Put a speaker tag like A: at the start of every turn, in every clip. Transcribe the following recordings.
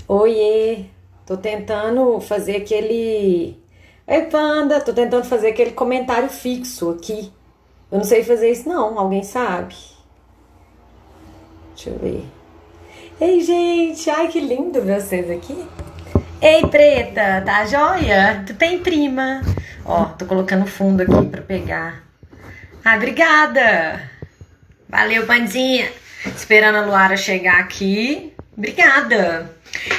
A: Oiê, tô tentando fazer aquele. Ei, Panda, tô tentando fazer aquele comentário fixo aqui. Eu não sei fazer isso, não. Alguém sabe? Deixa eu ver. Ei, gente, ai que lindo ver vocês aqui. Ei, preta, tá joia? Tu tem prima? Ó, tô colocando fundo aqui pra pegar. Ah, obrigada. Valeu, Pandinha. Esperando a Luara chegar aqui. Obrigada.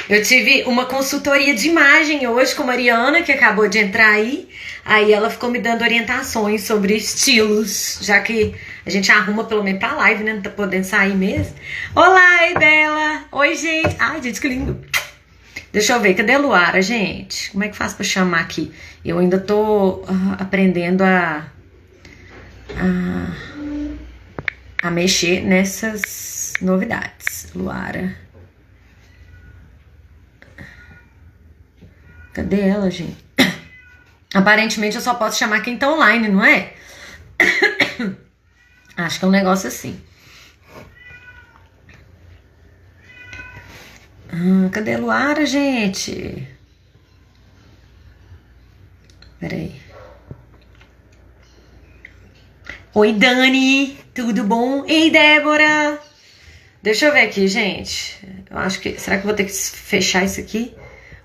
A: Eu tive uma consultoria de imagem hoje com a Mariana, que acabou de entrar aí. Aí ela ficou me dando orientações sobre estilos, já que a gente arruma pelo menos pra live, né? Não tá podendo sair mesmo. Olá, ei, Bela. Oi, gente. Ai, gente, que lindo. Deixa eu ver, cadê a Luara, gente? Como é que faz pra chamar aqui? Eu ainda tô aprendendo a mexer nessas novidades. Luara. Cadê ela, gente? Aparentemente eu só posso chamar quem tá online, não é? Acho que é um negócio assim. Cadê a Luara, gente? Peraí. Oi, Dani. Tudo bom? Ei, Débora. Deixa eu ver aqui, gente. Eu acho que... Será que eu vou ter que fechar isso aqui?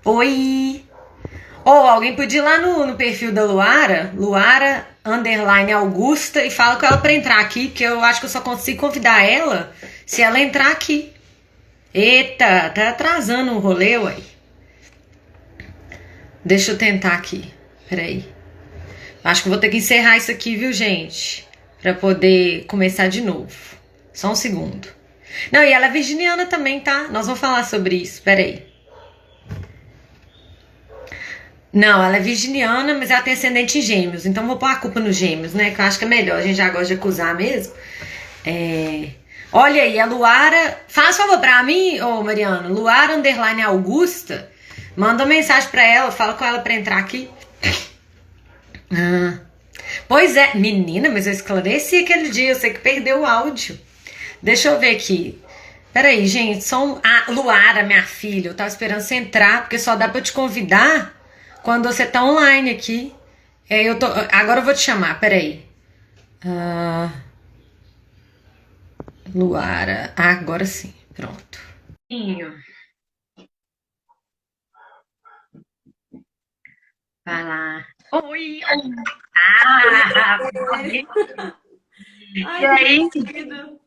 A: Oi. Alguém podia ir lá no perfil da Luara, Luara underline Augusta, e fala com ela pra entrar aqui, porque eu acho que eu só consigo convidar ela se ela entrar aqui. Eita, tá atrasando o rolê, ué. Deixa eu tentar aqui. Peraí. Acho que eu vou ter que encerrar isso aqui, viu, gente? Pra poder começar de novo. Só um segundo. Não, e ela é virginiana também, tá? Nós vamos falar sobre isso. Peraí. Não, ela é virginiana, mas ela tem ascendente em gêmeos. Então vou pôr a culpa nos gêmeos, né? Que eu acho que é melhor. A gente já gosta de acusar mesmo. Olha aí, a Luara. Faz favor pra mim, ô Mariana. Luara underline Augusta. Manda uma mensagem pra ela. Fala com ela pra entrar aqui. Ah. Pois é, menina, mas eu esclareci aquele dia. Eu sei que perdeu o áudio. Deixa eu ver aqui. Peraí, gente. Luara, minha filha. Eu tava esperando você entrar, porque só dá pra eu te convidar quando você tá online aqui. Agora eu vou te chamar, peraí. Luara. Agora sim. Pronto. Vai lá. Oi! Ah, e
B: Ai, que
A: aí?
B: divertido.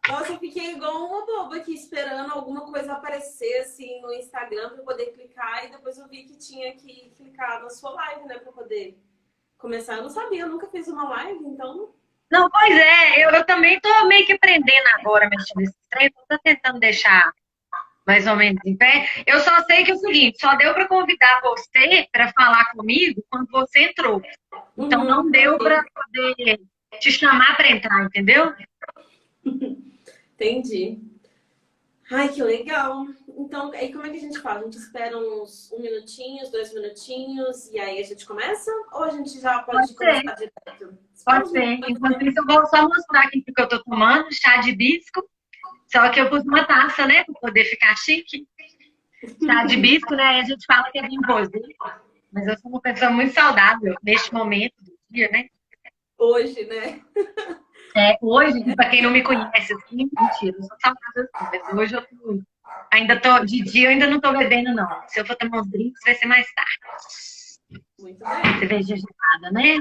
B: Nossa, eu fiquei igual uma boba aqui esperando alguma coisa aparecer assim no Instagram para poder clicar e depois eu vi que tinha que clicar na sua live, né, para poder começar. Eu não sabia, eu nunca fiz uma live, então.
A: Não, pois é, eu também tô meio que aprendendo agora mexendo nesse trem, tô tentando deixar mais ou menos em pé. Eu só sei que é o seguinte, só deu para convidar você para falar comigo quando você entrou. Então
B: Uhum,
A: não deu para poder te chamar para entrar, entendeu?
B: entendi. Ai, que legal. Então, aí como é que a gente faz? A gente espera uns um minutinho, 2 minutinhos e aí a gente começa? Ou a gente já
A: Pode
B: pode
A: ser,
B: começar direto? Espera
A: pode
B: uns
A: ser.
B: minutinhos,
A: Enquanto
B: né?
A: isso, eu vou só mostrar aqui o que eu tô tomando, chá de hibisco. Só que eu pus uma taça, né, para poder ficar chique. Chá de hibisco, né? A gente fala que é vinho rosé, mas eu sou uma pessoa muito saudável neste momento do dia, né?
B: Hoje, né?
A: Hoje, para quem não me conhece, assim, mentira, eu sou saudável assim, mas hoje ainda tô, de dia eu ainda não tô bebendo, não. Se eu for tomar uns drinks, vai ser mais tarde.
B: Muito bem.
A: Cerveja gelada, né?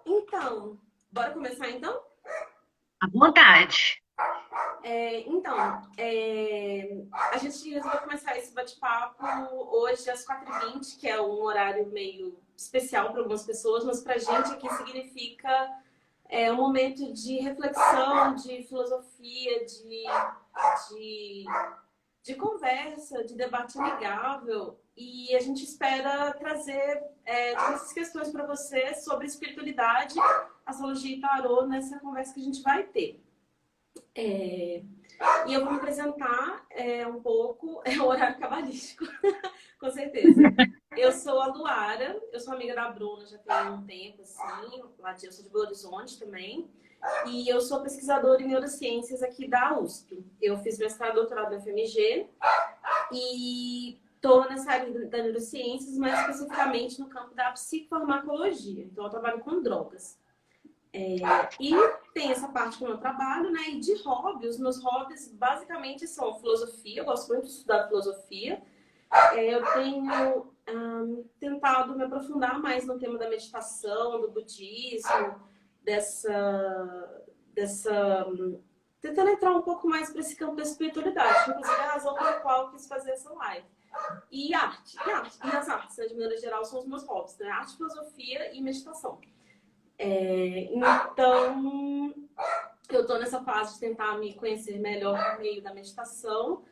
B: Então, bora começar então?
A: À vontade.
B: A gente resolveu começar esse bate-papo hoje às 4h20, que é um horário meio especial para algumas pessoas, mas para a gente aqui significa um momento de reflexão, de filosofia, de, de conversa, de debate amigável. E a gente espera trazer diversas questões para você sobre espiritualidade, astrologia e tarô nessa conversa que a gente vai ter. E eu vou me apresentar um pouco, é o horário cabalístico, com certeza. Eu sou a Luara, eu sou amiga da Bruna já tem um tempo, assim, eu sou de Belo Horizonte também, e eu sou pesquisadora em neurociências aqui da USP. Eu fiz mestrado e doutorado no FMG, e estou nessa área da neurociências, mais especificamente no campo da psicofarmacologia. Então, eu trabalho com drogas. E tem essa parte que eu trabalho, né? E de hobby, os meus hobbies basicamente são filosofia, eu gosto muito de estudar filosofia. Eu tenho tentado me aprofundar mais no tema da meditação, do budismo, tentando entrar um pouco mais para esse campo da espiritualidade, inclusive a razão pela qual eu quis fazer essa live. E arte. E as artes, né, de maneira geral, são os meus hobbies, né? Arte, filosofia e meditação. Então, eu estou nessa fase de tentar me conhecer melhor por meio da meditação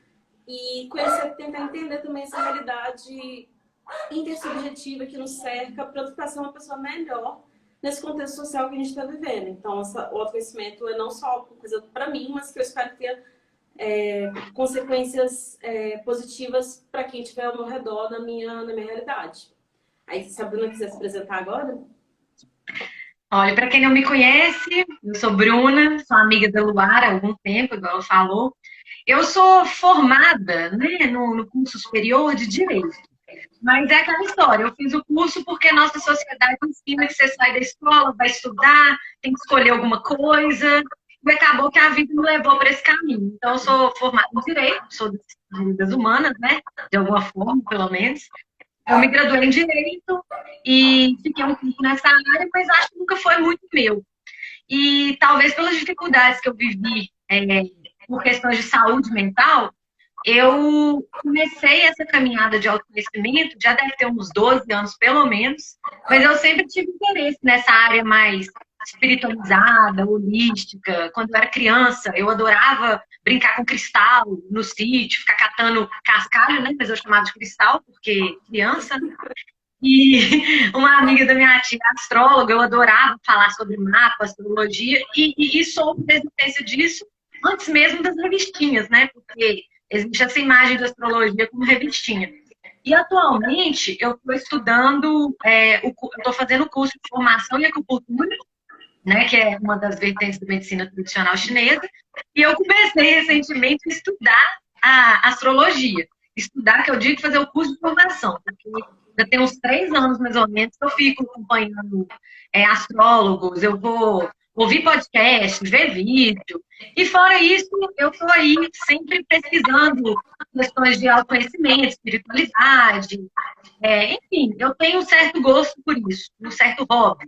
B: e tentar entender também essa realidade intersubjetiva que nos cerca para eu ser uma pessoa melhor nesse contexto social que a gente está vivendo. Então, o autoconhecimento é não só uma coisa para mim, mas que eu espero ter consequências positivas para quem estiver ao meu redor na minha realidade. Aí, se a Bruna quiser se apresentar agora...
A: Olha, para quem não me conhece, eu sou Bruna, sou amiga da Luara há algum tempo, igual ela falou. Eu sou formada, né, no curso superior de Direito. Mas é aquela história, eu fiz o curso porque a nossa sociedade ensina que você sai da escola, vai estudar, tem que escolher alguma coisa, e acabou que a vida me levou para esse caminho. Então, eu sou formada em Direito, sou das humanas, né, de alguma forma, pelo menos. Eu me graduei em Direito e fiquei um tempo nessa área, mas acho que nunca foi muito meu. E talvez pelas dificuldades que eu vivi por questões de saúde mental, eu comecei essa caminhada de autoconhecimento, já deve ter uns 12 anos pelo menos, mas eu sempre tive interesse nessa área mais espiritualizada, holística. Quando eu era criança, eu adorava brincar com cristal no sítio, ficar catando cascalho, né? Mas eu chamava de cristal, porque criança. E uma amiga da minha tia, astróloga, eu adorava falar sobre mapa, astrologia, e soube da existência disso antes mesmo das revistinhas, né? Porque existe essa imagem de astrologia como revistinha. E atualmente eu estou estudando, eu estou fazendo o curso de formação em acupuntura, né, que é uma das vertentes da medicina tradicional chinesa, e eu comecei recentemente a estudar a astrologia. Estudar, que eu digo, fazer o curso de formação, porque já tem uns 3 anos, mais ou menos, que eu fico acompanhando astrólogos, eu vou ouvir podcast, ver vídeo, e fora isso, eu estou aí sempre pesquisando questões de autoconhecimento, espiritualidade, enfim, eu tenho um certo gosto por isso, um certo hobby.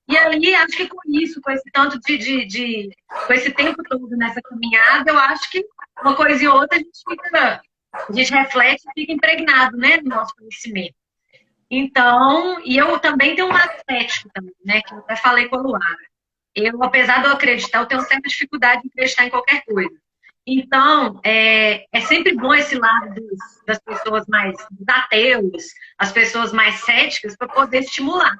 A: E aí, acho que com isso, com esse tanto com esse tempo todo nessa caminhada, eu acho que uma coisa e outra a gente reflete e fica impregnado, né, no nosso conhecimento. Então, e eu também tenho um lado cético também, né, que eu até falei com a Luara. Eu, apesar de eu acreditar, eu tenho certa dificuldade de acreditar em qualquer coisa. Então, é sempre bom esse lado das pessoas mais ateus, as pessoas mais céticas, para poder estimular.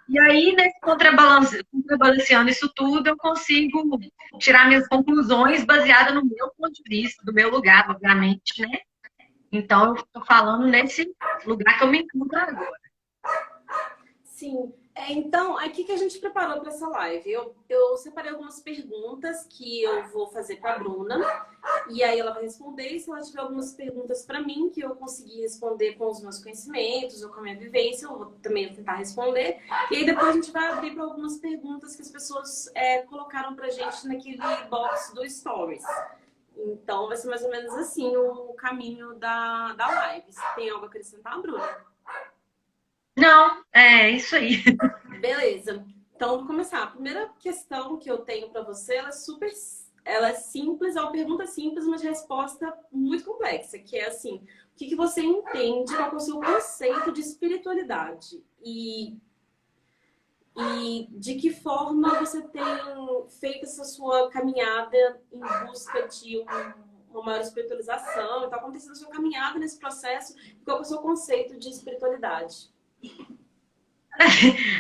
A: E aí, contrabalanceando isso tudo, eu consigo tirar minhas conclusões baseadas no meu ponto de vista, do meu lugar, obviamente, né? Então, eu estou falando nesse lugar que eu me encontro agora.
B: Sim. Então, aqui que a gente preparou para essa live. Eu separei algumas perguntas que eu vou fazer para a Bruna. E aí ela vai responder. E se ela tiver algumas perguntas para mim que eu conseguir responder com os meus conhecimentos ou com a minha vivência, eu vou também tentar responder. E aí depois a gente vai abrir para algumas perguntas que as pessoas colocaram para a gente naquele box do Stories. Então, vai ser mais ou menos assim o caminho da live. Você tem algo a acrescentar, Bruna?
A: Não, é isso aí.
B: Beleza. Então, vou começar. A primeira questão que eu tenho para você, ela é simples, é uma pergunta simples, mas de resposta muito complexa, que é assim, o que você entende, qual é o seu conceito de espiritualidade? E de que forma você tem feito essa sua caminhada em busca de uma maior espiritualização? Então, acontecendo a sua caminhada nesse processo, qual é o seu conceito de espiritualidade?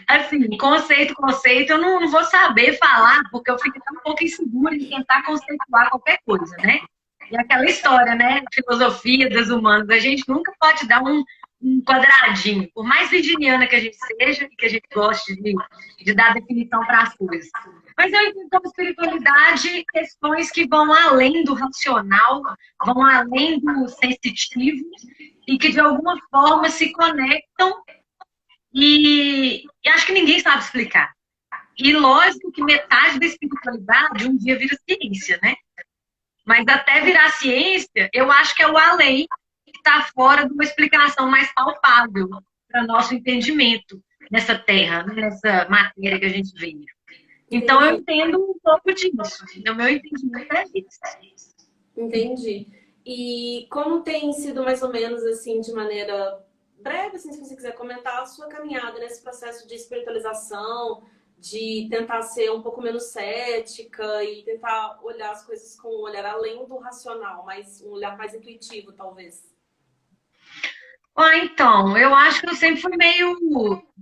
A: Assim, conceito, eu não vou saber falar, porque eu fico um pouco insegura em tentar conceituar qualquer coisa, né? E aquela história, né? Filosofia das humanas, a gente nunca pode dar um quadradinho. Por mais virginiana que a gente seja, e que a gente goste de dar definição para as coisas. Mas eu entendo como espiritualidade questões que vão além do racional, vão além do sensitivo e que de alguma forma se conectam e acho que ninguém sabe explicar. E lógico que metade da espiritualidade um dia vira ciência, né? Mas até virar ciência, eu acho que é o além que está fora de uma explicação mais palpável para nosso entendimento nessa terra, nessa matéria que a gente vive. Então eu
B: Entendi,
A: entendo um pouco disso. O meu entendimento é esse.
B: entendi. E como tem sido mais ou menos assim, de maneira breve, assim, se você quiser comentar, a sua caminhada nesse processo de espiritualização, de tentar ser um pouco menos cética e tentar olhar as coisas com um olhar além do racional, mas um olhar mais intuitivo, talvez.
A: Ah, então, eu acho que eu sempre fui meio.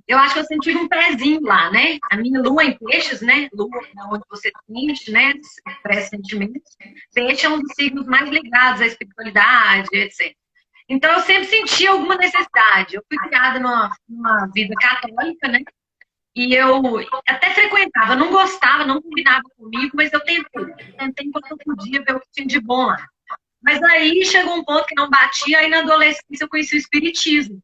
A: Eu acho que eu sempre tive um pezinho lá, né? A minha lua em peixes, né? Lua é onde você sente, né? Expressa sentimentos. Peixe é um dos signos mais ligados à espiritualidade, etc. Então, eu sempre senti alguma necessidade. Eu fui criada numa vida católica, né? E eu até frequentava, não gostava, não combinava comigo, mas eu tentei enquanto eu podia ver o que tinha de bom lá. Mas aí chegou um ponto que não batia, aí na adolescência eu conheci o Espiritismo.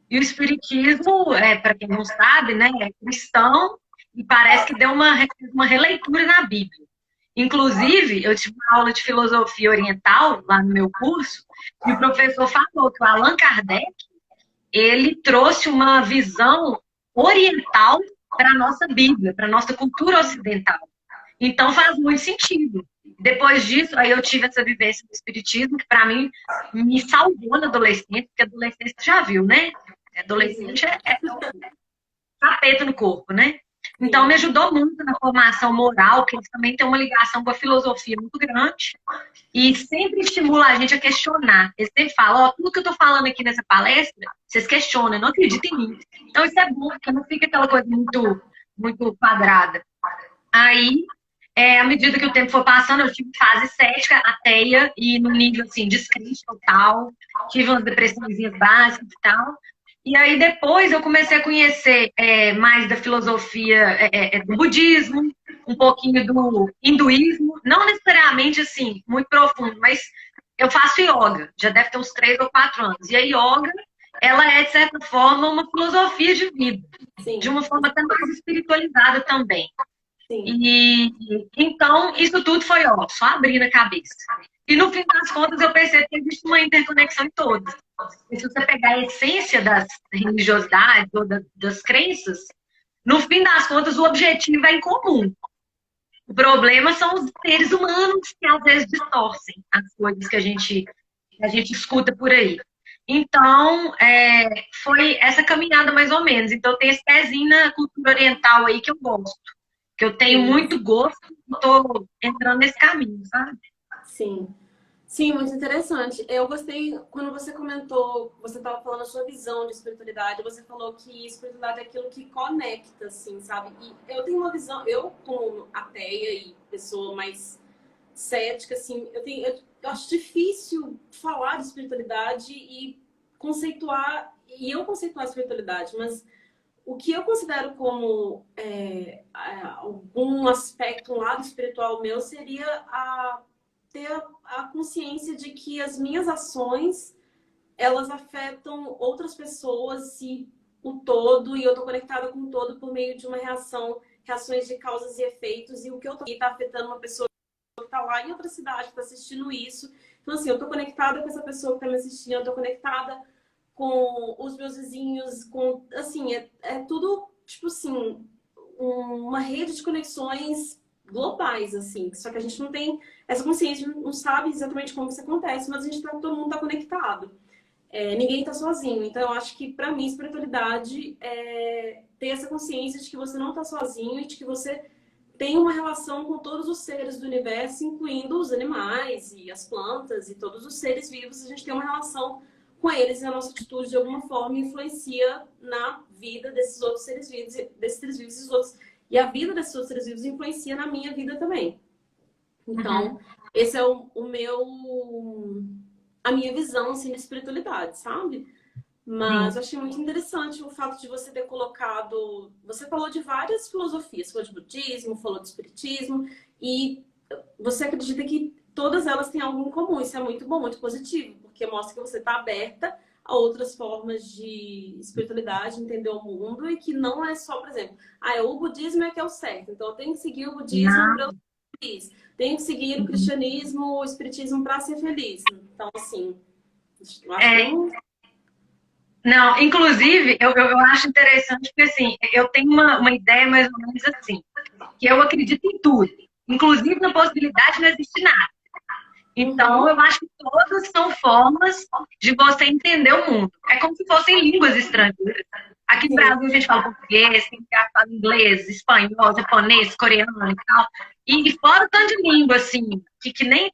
A: E o Espiritismo, para quem não sabe, né, é cristão e parece que deu uma releitura na Bíblia. Inclusive, eu tive uma aula de filosofia oriental lá no meu curso, e o professor falou que o Allan Kardec ele trouxe uma visão oriental para a nossa Bíblia, para a nossa cultura ocidental. Então faz muito sentido. Depois disso, aí eu tive essa vivência do espiritismo, que para mim me salvou na adolescência, porque a adolescência já viu, né? Adolescente é o capeta no corpo, né? Então me
B: Sim,
A: ajudou muito na formação moral, que eles também têm uma ligação com a filosofia muito grande. E sempre estimula a gente a questionar. Eles sempre falam, ó, tudo que eu tô falando aqui nessa palestra, vocês questionam, não acreditem em mim. Então isso é bom, porque não fica aquela coisa muito quadrada. Aí, à medida que o tempo foi passando, eu tive fase cética, ateia, e no nível, assim, descrente total. Tive umas depressões básicas e tal. E aí, depois, eu comecei a conhecer mais da filosofia do budismo, um pouquinho do hinduísmo. Não necessariamente, assim, muito profundo, mas eu faço yoga. Já deve ter uns 3 ou 4 anos. E a yoga, ela é, de certa forma, uma filosofia de vida. De
B: sim,
A: uma forma até mais espiritualizada também.
B: sim.
A: E então, isso tudo foi ó, só abrindo a cabeça. E no fim das contas, eu percebi que existe uma interconexão em todos. E se você pegar a essência das religiosidades ou das crenças, no fim das contas, o objetivo é em comum. O problema são os seres humanos que às vezes distorcem as coisas que a gente escuta por aí. Então, foi essa caminhada mais ou menos. Então, tem esse pezinho na cultura oriental aí que eu gosto, que eu tenho
B: Sim,
A: muito gosto e estou entrando nesse caminho, sabe?
B: sim. Sim, muito interessante. Eu gostei quando você comentou, você estava falando a sua visão de espiritualidade, você falou que espiritualidade é aquilo que conecta, assim, sabe? E eu tenho uma visão, eu como ateia e pessoa mais cética, assim, eu acho difícil falar de espiritualidade e conceituar a espiritualidade, mas o que eu considero como algum aspecto, um lado espiritual meu, seria ter a consciência de que as minhas ações elas afetam outras pessoas e o todo, e eu estou conectada com o todo por meio de uma reações de causas e efeitos, e o que eu estou aqui está afetando uma pessoa que está lá em outra cidade, que está assistindo isso. Então, assim, eu estou conectada com essa pessoa que está me assistindo, eu estou conectada com os meus vizinhos, com, assim, é tudo, tipo assim, uma rede de conexões globais, assim. Só que a gente não tem essa consciência, não sabe exatamente como isso acontece, mas todo mundo está conectado. Ninguém está sozinho. Então, eu acho que, para mim, espiritualidade é ter essa consciência de que você não está sozinho e de que você tem uma relação com todos os seres do universo, incluindo os animais e as plantas e todos os seres vivos. A gente tem uma relação com eles e a nossa atitude, de alguma forma, influencia na vida desses outros seres vivos, desses seres vivos e os outros. E a vida desses outros seres vivos influencia na minha vida também.
A: Uhum.
B: Então, esse é a minha visão, assim, de espiritualidade, sabe? Mas eu achei muito interessante o fato de você ter colocado. Você falou de várias filosofias, falou de budismo, falou de espiritismo, e você acredita que todas elas têm algo em comum. Isso é muito bom, muito positivo, porque mostra que você está aberta a outras formas de espiritualidade, entender o mundo, e que não é só, por exemplo, o budismo é que é o certo, então eu tenho que seguir o budismo para eu
A: Não.
B: ser feliz, tenho que seguir o cristianismo, o espiritismo para ser feliz. Então, assim, eu acho
A: É,
B: bem.
A: não, inclusive, eu acho interessante porque, assim, eu tenho uma ideia mais ou menos assim, que eu acredito em tudo, inclusive na possibilidade de não existir nada. Então,
B: Uhum.
A: eu acho que todas são formas de você entender o mundo. É como se fossem línguas estrangeiras. Aqui no
B: Sim.
A: Brasil a gente fala português, tem que falar inglês, espanhol, japonês, coreano e tal. E fora o tanto de língua, assim, que nem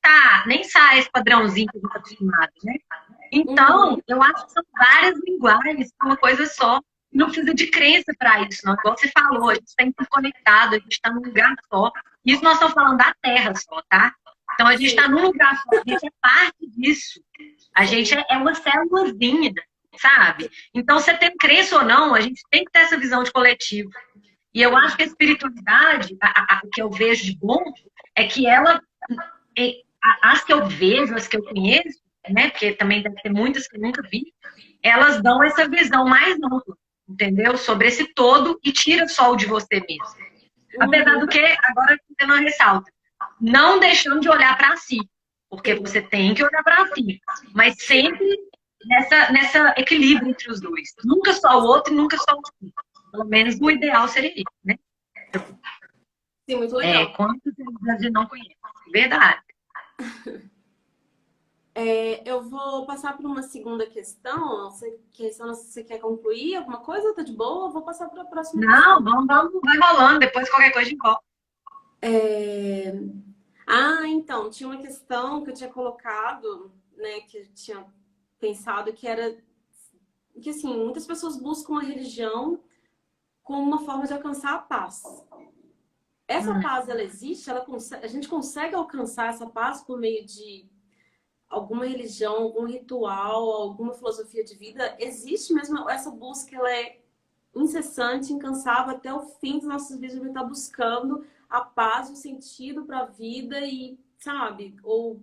A: sai esse padrãozinho que a gente está acostumado, né?
B: Uhum.
A: Então, eu acho que são várias linguagens, uma coisa só. Não precisa de crença para isso, não. Igual você falou, a gente está interconectado, a gente está num lugar só. Isso nós estamos falando da Terra só, tá? Então, a gente
B: Sim,
A: está num lugar só, a gente é parte disso. A gente
B: sim.
A: é uma célulazinha, sabe? Então, você tem crença ou não, a gente tem que ter essa visão de coletivo. E eu acho que a espiritualidade, o que eu vejo de bom, é que ela, as que eu vejo, as que eu conheço, né? Porque também deve ter muitas que eu nunca vi, elas dão essa visão mais ampla, entendeu? Sobre esse todo e tira só o de você mesmo. Apesar do
B: Uhum.
A: que, agora tendo uma ressalta, não deixando de olhar para si, porque
B: Sim.
A: você tem que olhar para si, mas sempre nessa equilíbrio entre os dois. Nunca só o outro e nunca só o si. Pelo menos o ideal seria isso, né?
B: Sim, muito
A: É,
B: legal.
A: quantas a gente não conhece. Verdade.
B: Eu vou passar para uma segunda questão. Não sei se você quer concluir alguma coisa, tá de boa? Eu vou passar para a próxima
A: Não,
B: questão.
A: vamos, vai rolando, depois qualquer coisa de volta.
B: É, então, tinha uma questão que eu tinha colocado, né, que eu tinha pensado que era que assim, muitas pessoas buscam a religião como uma forma de alcançar a paz. Essa
A: Hum.
B: paz, ela existe? A gente consegue alcançar essa paz por meio de alguma religião, algum ritual, alguma filosofia de vida? Existe mesmo essa busca, ela é incessante, incansável, até o fim dos nossos dias a gente está buscando a paz, o sentido para a vida e, sabe? Ou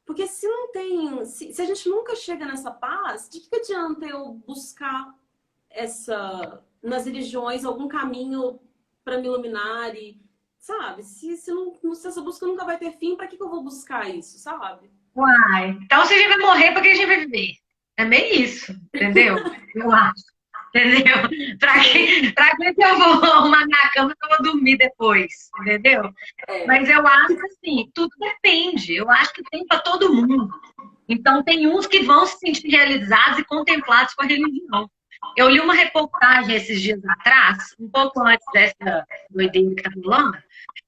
B: porque se não tem, se a gente nunca chega nessa paz, de que adianta eu buscar nas religiões algum caminho para me iluminar e, sabe? Se essa busca nunca vai ter fim, para que eu vou buscar isso, sabe?
A: Uai, então se a gente vai morrer, para que a gente vai viver? É meio isso, entendeu? Eu acho. Entendeu?
B: Sim,
A: Pra que eu vou arrumar minha cama que eu vou dormir depois? Entendeu?
B: é.
A: Mas eu acho assim, tudo depende. Eu acho que tem para todo mundo. Então, tem uns que vão se sentir realizados e contemplados com a religião. Eu li uma reportagem esses dias atrás, um pouco antes dessa doideira que está rolando,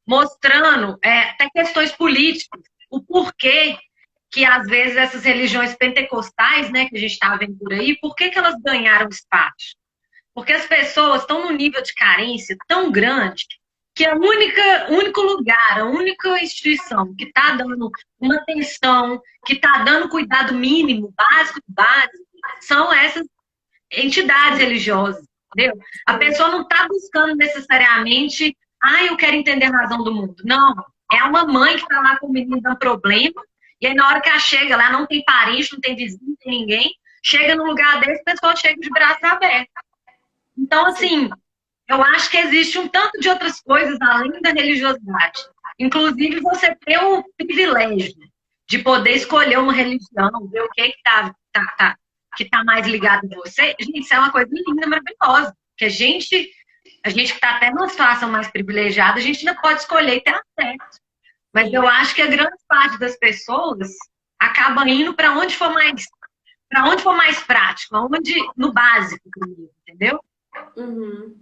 A: mostrando até questões políticas, o porquê que às vezes essas religiões pentecostais, né, que a gente está vendo por aí, por que elas ganharam espaço? Porque as pessoas estão num nível de carência tão grande que o único lugar, a única instituição que está dando uma atenção, que está dando cuidado mínimo, básico, são essas entidades religiosas, entendeu? A
B: Sim,
A: pessoa não está buscando necessariamente, eu quero entender a razão do mundo. Não, é uma mãe que está lá com o menino dando problema, e aí na hora que ela chega lá, não tem parente, não tem vizinho, não tem ninguém, chega num lugar desse, o pessoal chega de braço aberto. Então,
B: sim.
A: assim, eu acho que existe um tanto de outras coisas além da religiosidade. Inclusive, você ter o privilégio de poder escolher uma religião, ver o que que tá mais ligado a você. Gente, isso é uma coisa linda, maravilhosa. Que a gente que está até numa situação mais privilegiada, a gente ainda pode escolher e ter acesso. Mas
B: Sim.
A: eu acho que a grande parte das pessoas acaba indo para onde for mais prático, no básico primeiro, entendeu?
B: Uhum.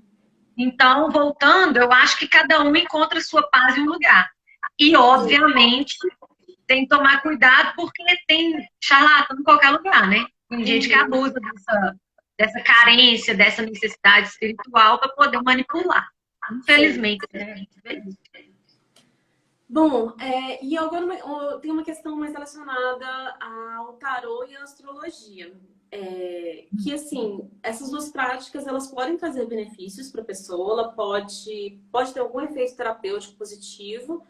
A: Então, voltando, eu acho que cada um encontra sua paz em um lugar. E,
B: Sim.
A: obviamente, tem que tomar cuidado porque tem charlatão em qualquer lugar, né? Tem gente que
B: Uhum.
A: abusa dessa carência, dessa necessidade espiritual para poder manipular.
B: Sim.
A: Infelizmente, né?
B: Bom, e agora tem uma questão mais relacionada ao tarô e à astrologia. que assim, essas duas práticas elas podem trazer benefícios para a pessoa, ela pode ter algum efeito terapêutico positivo,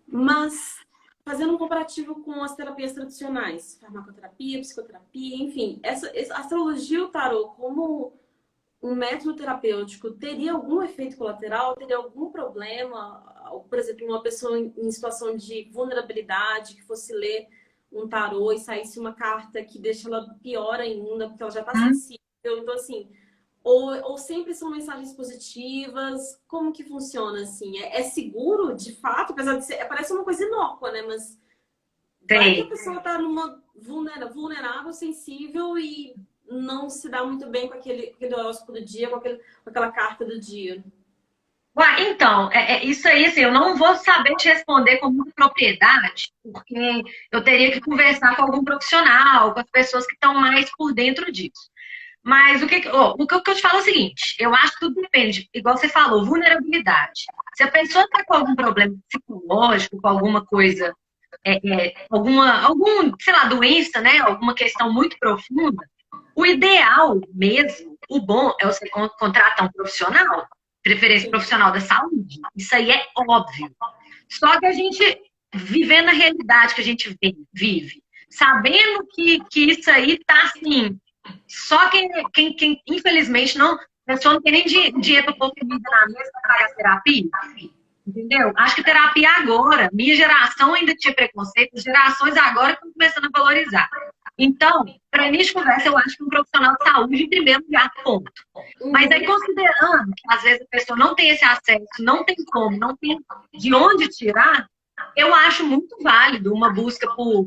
B: mas fazendo um comparativo com as terapias tradicionais, farmacoterapia, psicoterapia, enfim, a astrologia e o tarô como um método terapêutico teria algum efeito colateral, teria algum problema? Por exemplo, uma pessoa em situação de vulnerabilidade que fosse ler um tarô e saísse uma carta que deixa ela pior ainda, porque ela já está sensível. Então, assim, ou sempre são mensagens positivas? Como que funciona, assim? É seguro, de fato? Apesar de ser... Parece uma coisa inócua, né? Mas vai que a
A: Sei.
B: pessoa está numa vulnerável, sensível e não se dá muito bem com aquele horóscopo do dia, com aquela carta do dia.
A: Ué, então, isso aí, assim, eu não vou saber te responder com muita propriedade, porque eu teria que conversar com algum profissional, com as pessoas que estão mais por dentro disso. Mas o que eu te falo é o seguinte, eu acho que tudo depende, igual você falou, vulnerabilidade. Se a pessoa está com algum problema psicológico, com alguma coisa, sei lá, doença, né, alguma questão muito profunda, o ideal mesmo, o bom é você contratar um profissional, preferência
B: Sim.
A: profissional da saúde. Isso aí é óbvio. Só que a gente, vivendo a realidade que a gente vive, sabendo que isso aí tá assim, só quem infelizmente não, a pessoa não tem nem dinheiro para pôr comida na mesa para pagar terapia. Entendeu? Acho que terapia agora, minha geração ainda tinha preconceito, as gerações agora estão começando a valorizar. Então, para início de conversa, eu acho que um profissional de saúde, em primeiro lugar, ponto. Mas aí, considerando que às vezes a pessoa não tem esse acesso, não tem como, não tem de onde tirar, eu acho muito válido uma busca por.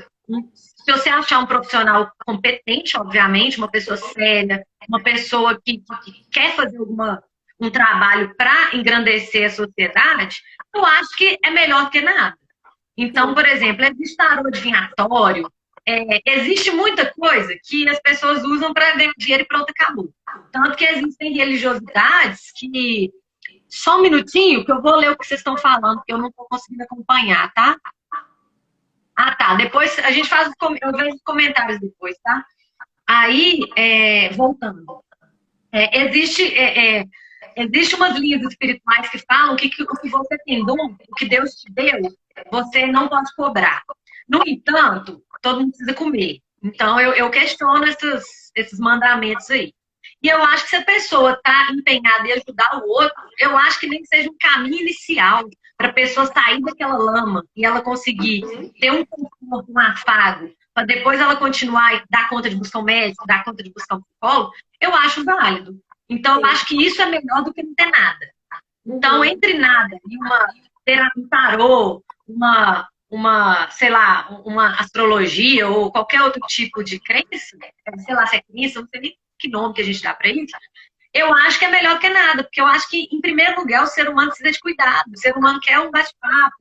A: Se você achar um profissional competente, obviamente, uma pessoa séria, uma pessoa que quer fazer um trabalho para engrandecer a sociedade, eu acho que é melhor do que nada. Então, por exemplo, existe tarô adivinhatório, existe muita coisa que as pessoas usam para ganhar dinheiro e pronto, acabou. Tanto que existem religiosidades que. Só um minutinho, que eu vou ler o que vocês estão falando, que eu não estou conseguindo acompanhar, tá? Ah, tá. Depois a gente faz. Eu vejo os comentários depois, tá? Aí, voltando. Existe umas linhas espirituais que falam que o que você tem dom, o que Deus te deu, você não pode cobrar. No entanto, todo mundo precisa comer. Então, eu questiono esses mandamentos aí. E eu acho que se a pessoa está empenhada em ajudar o outro, eu acho que nem que seja um caminho inicial para a pessoa sair daquela lama e ela conseguir ter um conforto, um afago, para depois ela continuar e dar conta de buscar um médico, dar conta de buscar um psicólogo, eu acho válido. Então, eu acho que isso é melhor do que não ter nada. Então, entre nada e um tarô, sei lá, uma astrologia ou qualquer outro tipo de crença, sei lá se é crença, não sei nem que nome que a gente dá para isso, eu acho que é melhor do que nada, porque eu acho que, em primeiro lugar, o ser humano precisa de cuidado. O ser humano quer um bate-papo,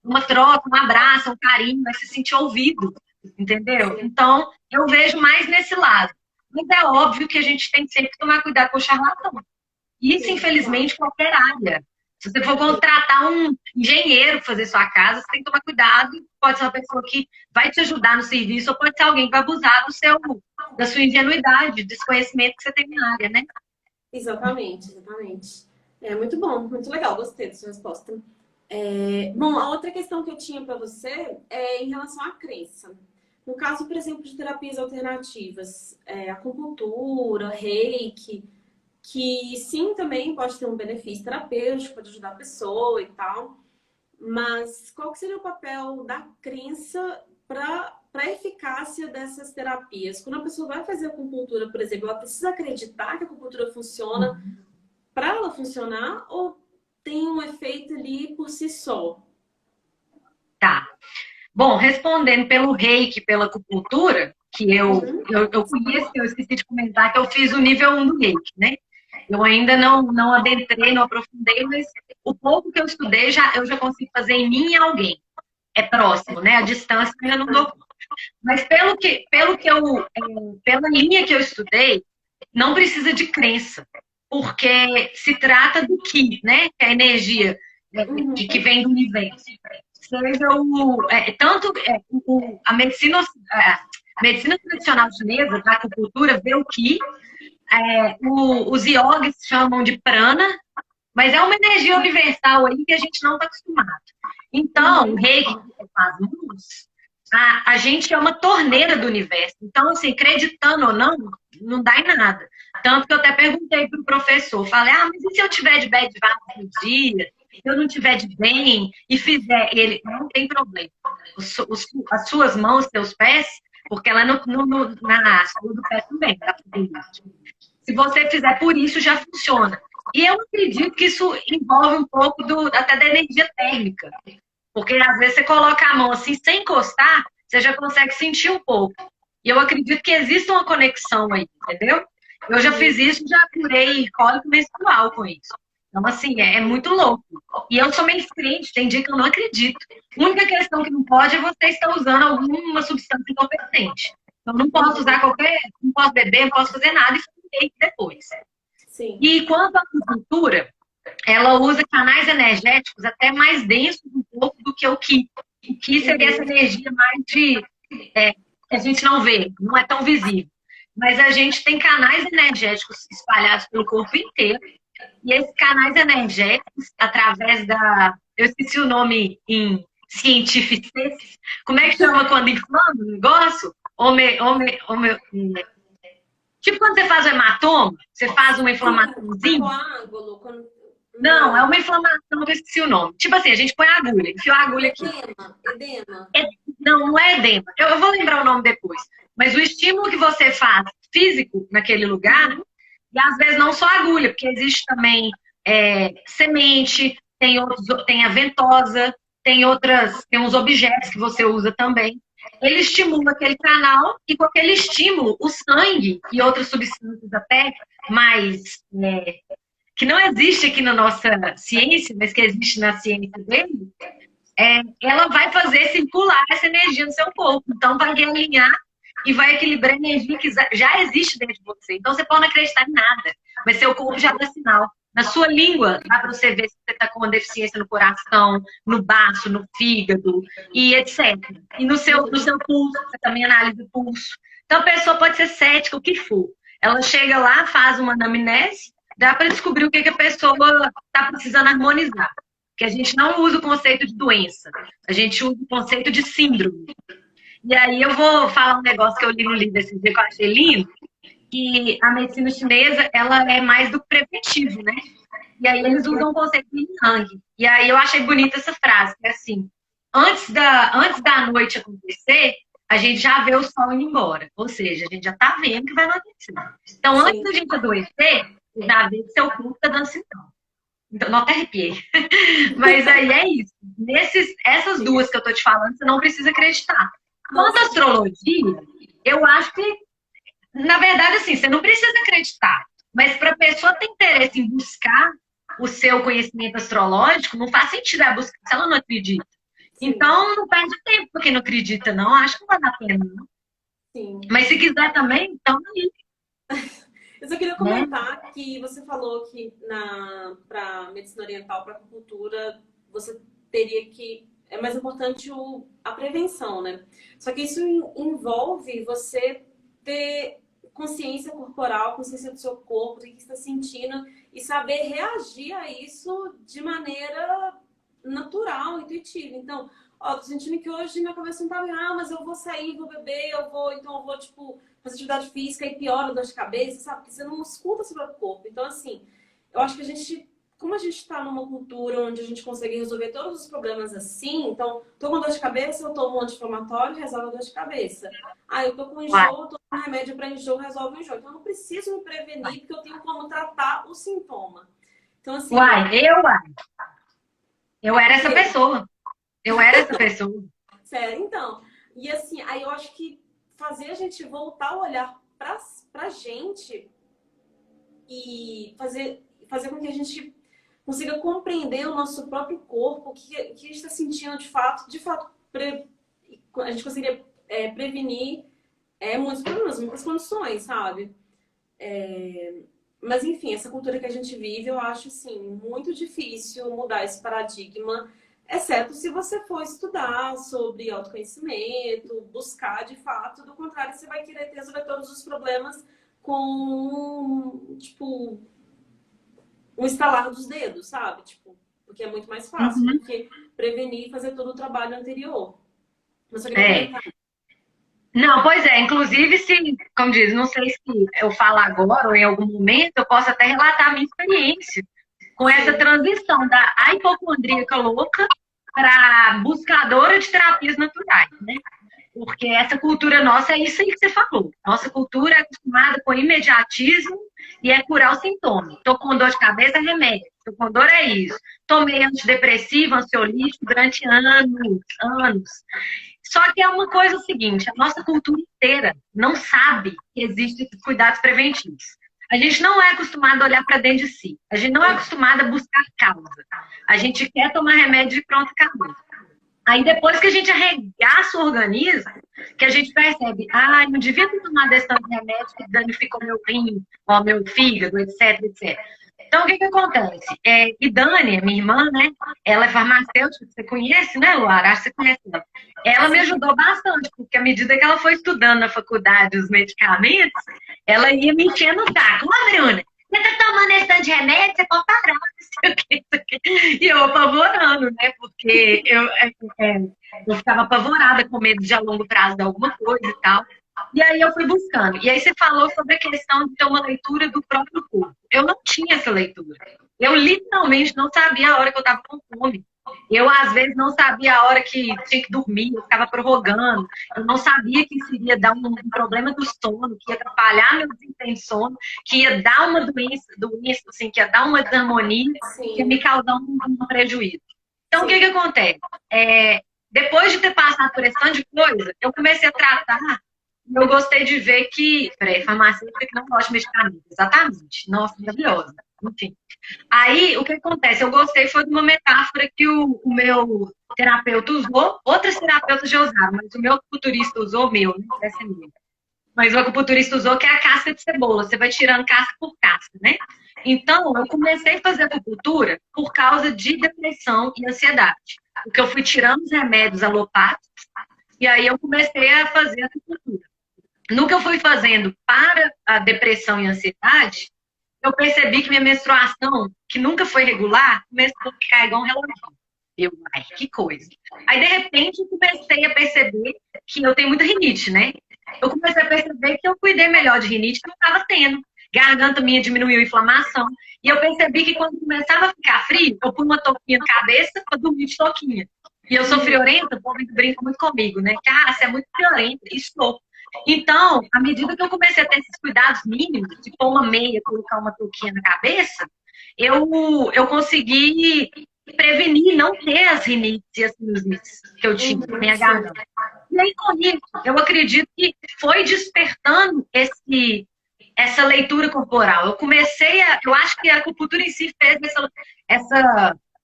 A: uma troca, um abraço, um carinho, vai se sentir ouvido, entendeu? Então, eu vejo mais nesse lado. Mas é óbvio que a gente tem sempre que tomar cuidado com o charlatão. Isso, infelizmente, qualquer área. Se você for contratar um engenheiro para fazer sua casa, você tem que tomar cuidado. Pode ser uma pessoa que vai te ajudar no serviço, ou pode ser alguém que vai abusar da sua ingenuidade, desconhecimento que você tem na área, né?
B: Exatamente, exatamente. É muito bom, muito legal, gostei da sua resposta. Bom, a outra questão que eu tinha para você é em relação à crença. No caso, por exemplo, de terapias alternativas, acupuntura, reiki, que sim, também pode ter um benefício terapêutico, pode ajudar a pessoa e tal, mas qual que seria o papel da crença para a eficácia dessas terapias? Quando a pessoa vai fazer acupuntura, por exemplo, ela precisa acreditar que a acupuntura funciona para ela funcionar ou tem um efeito ali por si só?
A: Tá. Bom, respondendo pelo reiki, pela acupuntura, que eu conheço, eu esqueci de comentar que eu fiz o nível 1 do reiki, né? Eu ainda não adentrei, não aprofundei, mas o pouco que eu estudei, eu já consigo fazer em mim e em alguém. É próximo, né? A distância eu ainda não dou. Mas pela linha que eu estudei, não precisa de crença, porque se trata do ki, né? Que é a energia que vem do universo. Seja tanto a medicina, medicina tradicional chinesa, da acupuntura, vê o Qi, os iogues chamam de prana, mas é uma energia universal aí que a gente não está acostumado. Então, o reiki que faz luz, a gente é uma torneira do universo. Então, assim, acreditando ou não, não dá em nada. Tanto que eu até perguntei para o professor, falei, mas e se eu tiver de bad vibes no dia, se eu não tiver de bem e fizer, ele, não tem problema. As suas mãos, seus pés, porque ela na saúde do pé também, tá? Se você fizer por isso, já funciona. E eu acredito que isso envolve um pouco até da energia térmica. Porque às vezes você coloca a mão assim, sem encostar, você já consegue sentir um pouco. E eu acredito que existe uma conexão aí, entendeu? Eu já fiz isso, já curei cólico menstrual com isso. Então, assim, é muito louco. E eu sou meio crente, tem dia que eu não acredito. A única questão que não pode é você estar usando alguma substância entorpecente. Então, não posso usar não posso beber, não posso fazer nada e fiquei depois.
B: Sim.
A: E quanto à acupuntura, ela usa canais energéticos até mais densos um pouco do que o Qi. O Qi seria essa energia mais que a gente não vê, não é tão visível. Mas a gente tem canais energéticos espalhados pelo corpo inteiro. E esses canais energéticos, através eu esqueci o nome em científico, como é que chama quando inflama o negócio? Tipo quando você faz o hematoma, você faz uma inflamaçãozinha.
B: Coágulo,
A: Não, é uma inflamação, eu esqueci o nome. Tipo assim, a gente põe a agulha, enfia a agulha aqui.
B: Edema.
A: Não é edema. Eu vou lembrar o nome depois. Mas o estímulo que você faz físico naquele lugar, e às vezes não só a agulha, porque existe também semente, tem a ventosa, tem uns objetos que você usa também. Ele estimula aquele canal e com aquele estímulo, o sangue e outras substâncias até mais que não existe aqui na nossa ciência, mas que existe na ciência dele, ela vai fazer circular essa energia no seu corpo. Então, vai realinhar e vai equilibrar a energia que já existe dentro de você. Então, você pode não acreditar em nada, mas seu corpo já dá sinal. Na sua língua, dá para você ver se você está com uma deficiência no coração, no baço, no fígado, e etc. E no seu pulso, você também analisa o pulso. Então, a pessoa pode ser cética, o que for. Ela chega lá, faz uma anamnese, dá para descobrir o que a pessoa está precisando harmonizar. Porque a gente não usa o conceito de doença, a gente usa o conceito de síndrome. E aí eu vou falar um negócio que eu li no livro esse dia que eu achei lindo, que a medicina chinesa, ela é mais do preventivo, né? E aí eles usam o conceito de Yang. E aí eu achei bonita essa frase, que é assim, antes da noite acontecer, a gente já vê o sol indo embora. Ou seja, a gente já tá vendo que vai acontecer. Então, antes da gente adoecer, já vê que seu corpo tá dando sinal. Então, não até arrepiei. Mas aí é isso. Essas duas que eu tô te falando, você não precisa acreditar. Quanto à astrologia, eu acho que, na verdade, assim, você não precisa acreditar. Mas para a pessoa ter interesse em buscar o seu conhecimento astrológico, não faz sentido ela buscar se ela não acredita. Sim. Então, não perde tempo para quem não acredita, não. Acho que não vale a pena, não.
B: Sim.
A: Mas se quiser também, então aí.
B: Eu só queria comentar que você falou que para medicina oriental, para acupuntura, você teria que... É mais importante a prevenção, né? Só que isso envolve você ter consciência corporal, consciência do seu corpo, do que está sentindo e saber reagir a isso de maneira natural, intuitiva. Então, tô sentindo que hoje minha cabeça não tá bem, mas eu vou sair, vou beber, então eu vou, tipo, fazer atividade física e piora a dor de cabeça, sabe? Porque você não escuta seu próprio corpo. Então, assim, eu acho que como a gente está numa cultura onde a gente consegue resolver todos os problemas assim, então, tô com dor de cabeça, eu tomo um anti-inflamatório, resolve a dor de cabeça. Eu tô com enjoo, eu tomo um remédio para enjoo, resolve o enjoo. Então, eu não preciso me prevenir, porque eu tenho como tratar o sintoma. Então, assim...
A: Eu era essa pessoa. Eu era essa pessoa.
B: Sério, então. E assim, aí eu acho que fazer a gente voltar a olhar pra gente e fazer com que a gente consiga compreender o nosso próprio corpo, o que a gente está sentindo de fato, a gente conseguiria prevenir muitos problemas, muitas condições, sabe? Mas enfim, essa cultura que a gente vive, eu acho assim, muito difícil mudar esse paradigma. Exceto se você for estudar sobre autoconhecimento, buscar de fato, do contrário, você vai querer resolver todos os problemas com, tipo, um estalar dos dedos, sabe? Tipo, porque é muito mais fácil do
C: Uhum.
B: que prevenir e fazer todo o trabalho anterior. Mas só queria
C: É.
B: comentar.
C: Não, pois é, inclusive, se, como diz, não sei se eu falar agora ou em algum momento, eu posso até relatar a minha experiência com essa
B: Sim,
C: transição da hipocondríaca louca para buscadora de terapias naturais, né? Porque essa cultura nossa é isso aí que você falou. Nossa cultura é acostumada com imediatismo e é curar o sintoma. Tô com dor de cabeça, é remédio. Tô com dor, é isso. Tomei antidepressivo, ansiolítico durante anos, anos. Só que é uma coisa o seguinte, a nossa cultura inteira não sabe que existem esses cuidados preventivos. A gente não é acostumado a olhar para dentro de si. A gente não é acostumado a buscar causa. A gente quer tomar remédio e pronto, acabou. Aí depois que a gente arregaça o organismo, que a gente percebe, ah, não devia ter tomado esse tanto de remédio que danificou meu rim, ó, meu fígado, etc, etc. Então, o que que acontece? E Dani, minha irmã, né? Ela é farmacêutica, você conhece, né, Luara? Acho que você conhece ela. Ela me ajudou bastante, porque à medida que ela foi estudando na faculdade os medicamentos, ela ia me enchendo o saco. Ô, Bruna, você tá tomando esse tanto de remédio, você pode parar, não sei o que, isso aqui. E eu apavorando, né? Porque eu ficava apavorada com medo de a longo prazo de alguma coisa e tal. E aí eu fui buscando. E aí você falou sobre a questão de ter uma leitura do próprio corpo. Eu não tinha essa leitura. Eu literalmente não sabia a hora que eu estava com fome. Eu, às vezes, não sabia a hora que tinha que dormir, eu ficava prorrogando. Eu não sabia que isso iria dar um problema do sono, que ia atrapalhar meu desempenho de sono, que ia dar uma doença assim, que ia dar uma desarmonia, que ia
B: sim.
C: me causar um prejuízo. Então, o que
B: Sim.
C: que acontece? Depois de ter passado por esse tanto de coisa, eu comecei a tratar. Eu gostei de ver que. Peraí, farmacêutica que não gosta de medicamento. Exatamente. Nossa, maravilhosa. Enfim. Aí, o que acontece? Eu gostei foi de uma metáfora que o meu terapeuta usou, outras terapeutas já usaram, mas o meu acupunturista usou, meu, né? Essa é minha. Mas o acupunturista usou que é a casca de cebola. Você vai tirando casca por casca, né? Então, eu comecei a fazer acupuntura por causa de depressão e ansiedade. Porque eu fui tirando os remédios alopáticos e aí eu comecei a fazer acupuntura. No que eu fui fazendo para a depressão e ansiedade, eu percebi que minha menstruação, que nunca foi regular, começou a ficar igual um reloginho. Eu, ai, que coisa. Aí, de repente, eu comecei a perceber que eu tenho muita rinite, né? Eu comecei a perceber que eu cuidei melhor de rinite que eu estava tendo. Garganta minha diminuiu a inflamação. E eu percebi que quando começava a ficar frio, eu pus uma touquinha na cabeça para dormir de touquinha. E eu sou friorenta, o povo brinca muito comigo, né? Que, você é muito friorenta. Estou. Então, à medida que eu comecei a ter esses cuidados mínimos, de pôr uma meia, colocar uma touquinha na cabeça, eu consegui prevenir não ter as rinites e as sinusites que eu tinha na minha
B: Sim.
C: garganta. E aí, com isso, eu acredito que foi despertando essa leitura corporal. Eu acho que a acupuntura em si fez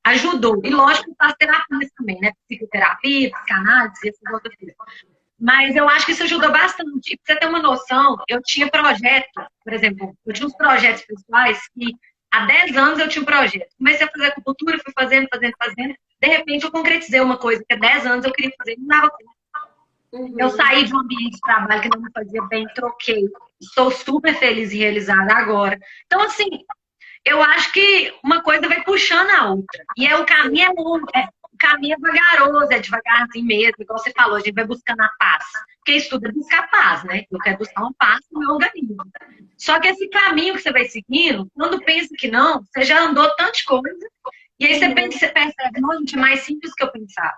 C: ajudou. E lógico que faz terapias também, né? Psicoterapia, psicanálise, essas outras coisas. Mas eu acho que isso ajudou bastante. E pra você ter uma noção, eu tinha projeto, por exemplo, eu tinha uns projetos pessoais que há 10 anos eu tinha um projeto. Comecei a fazer acupuntura, fui fazendo, fazendo, fazendo. De repente eu concretizei uma coisa que há 10 anos eu queria fazer e não dava conta. Eu
B: Uhum.
C: saí de um ambiente de trabalho que não me fazia bem, troquei. Estou super feliz e realizada agora. Então, assim, eu acho que uma coisa vai puxando a outra. E o caminho é longo, o caminho é vagaroso, é devagarzinho mesmo, igual você falou, a gente vai buscando a paz. Porque estudo é buscar paz, né? Eu quero buscar uma paz no meu organismo. Só que esse caminho que você vai seguindo, quando pensa que não, você já andou tanta coisa, e aí você percebe, não, gente, é mais simples do que eu pensava.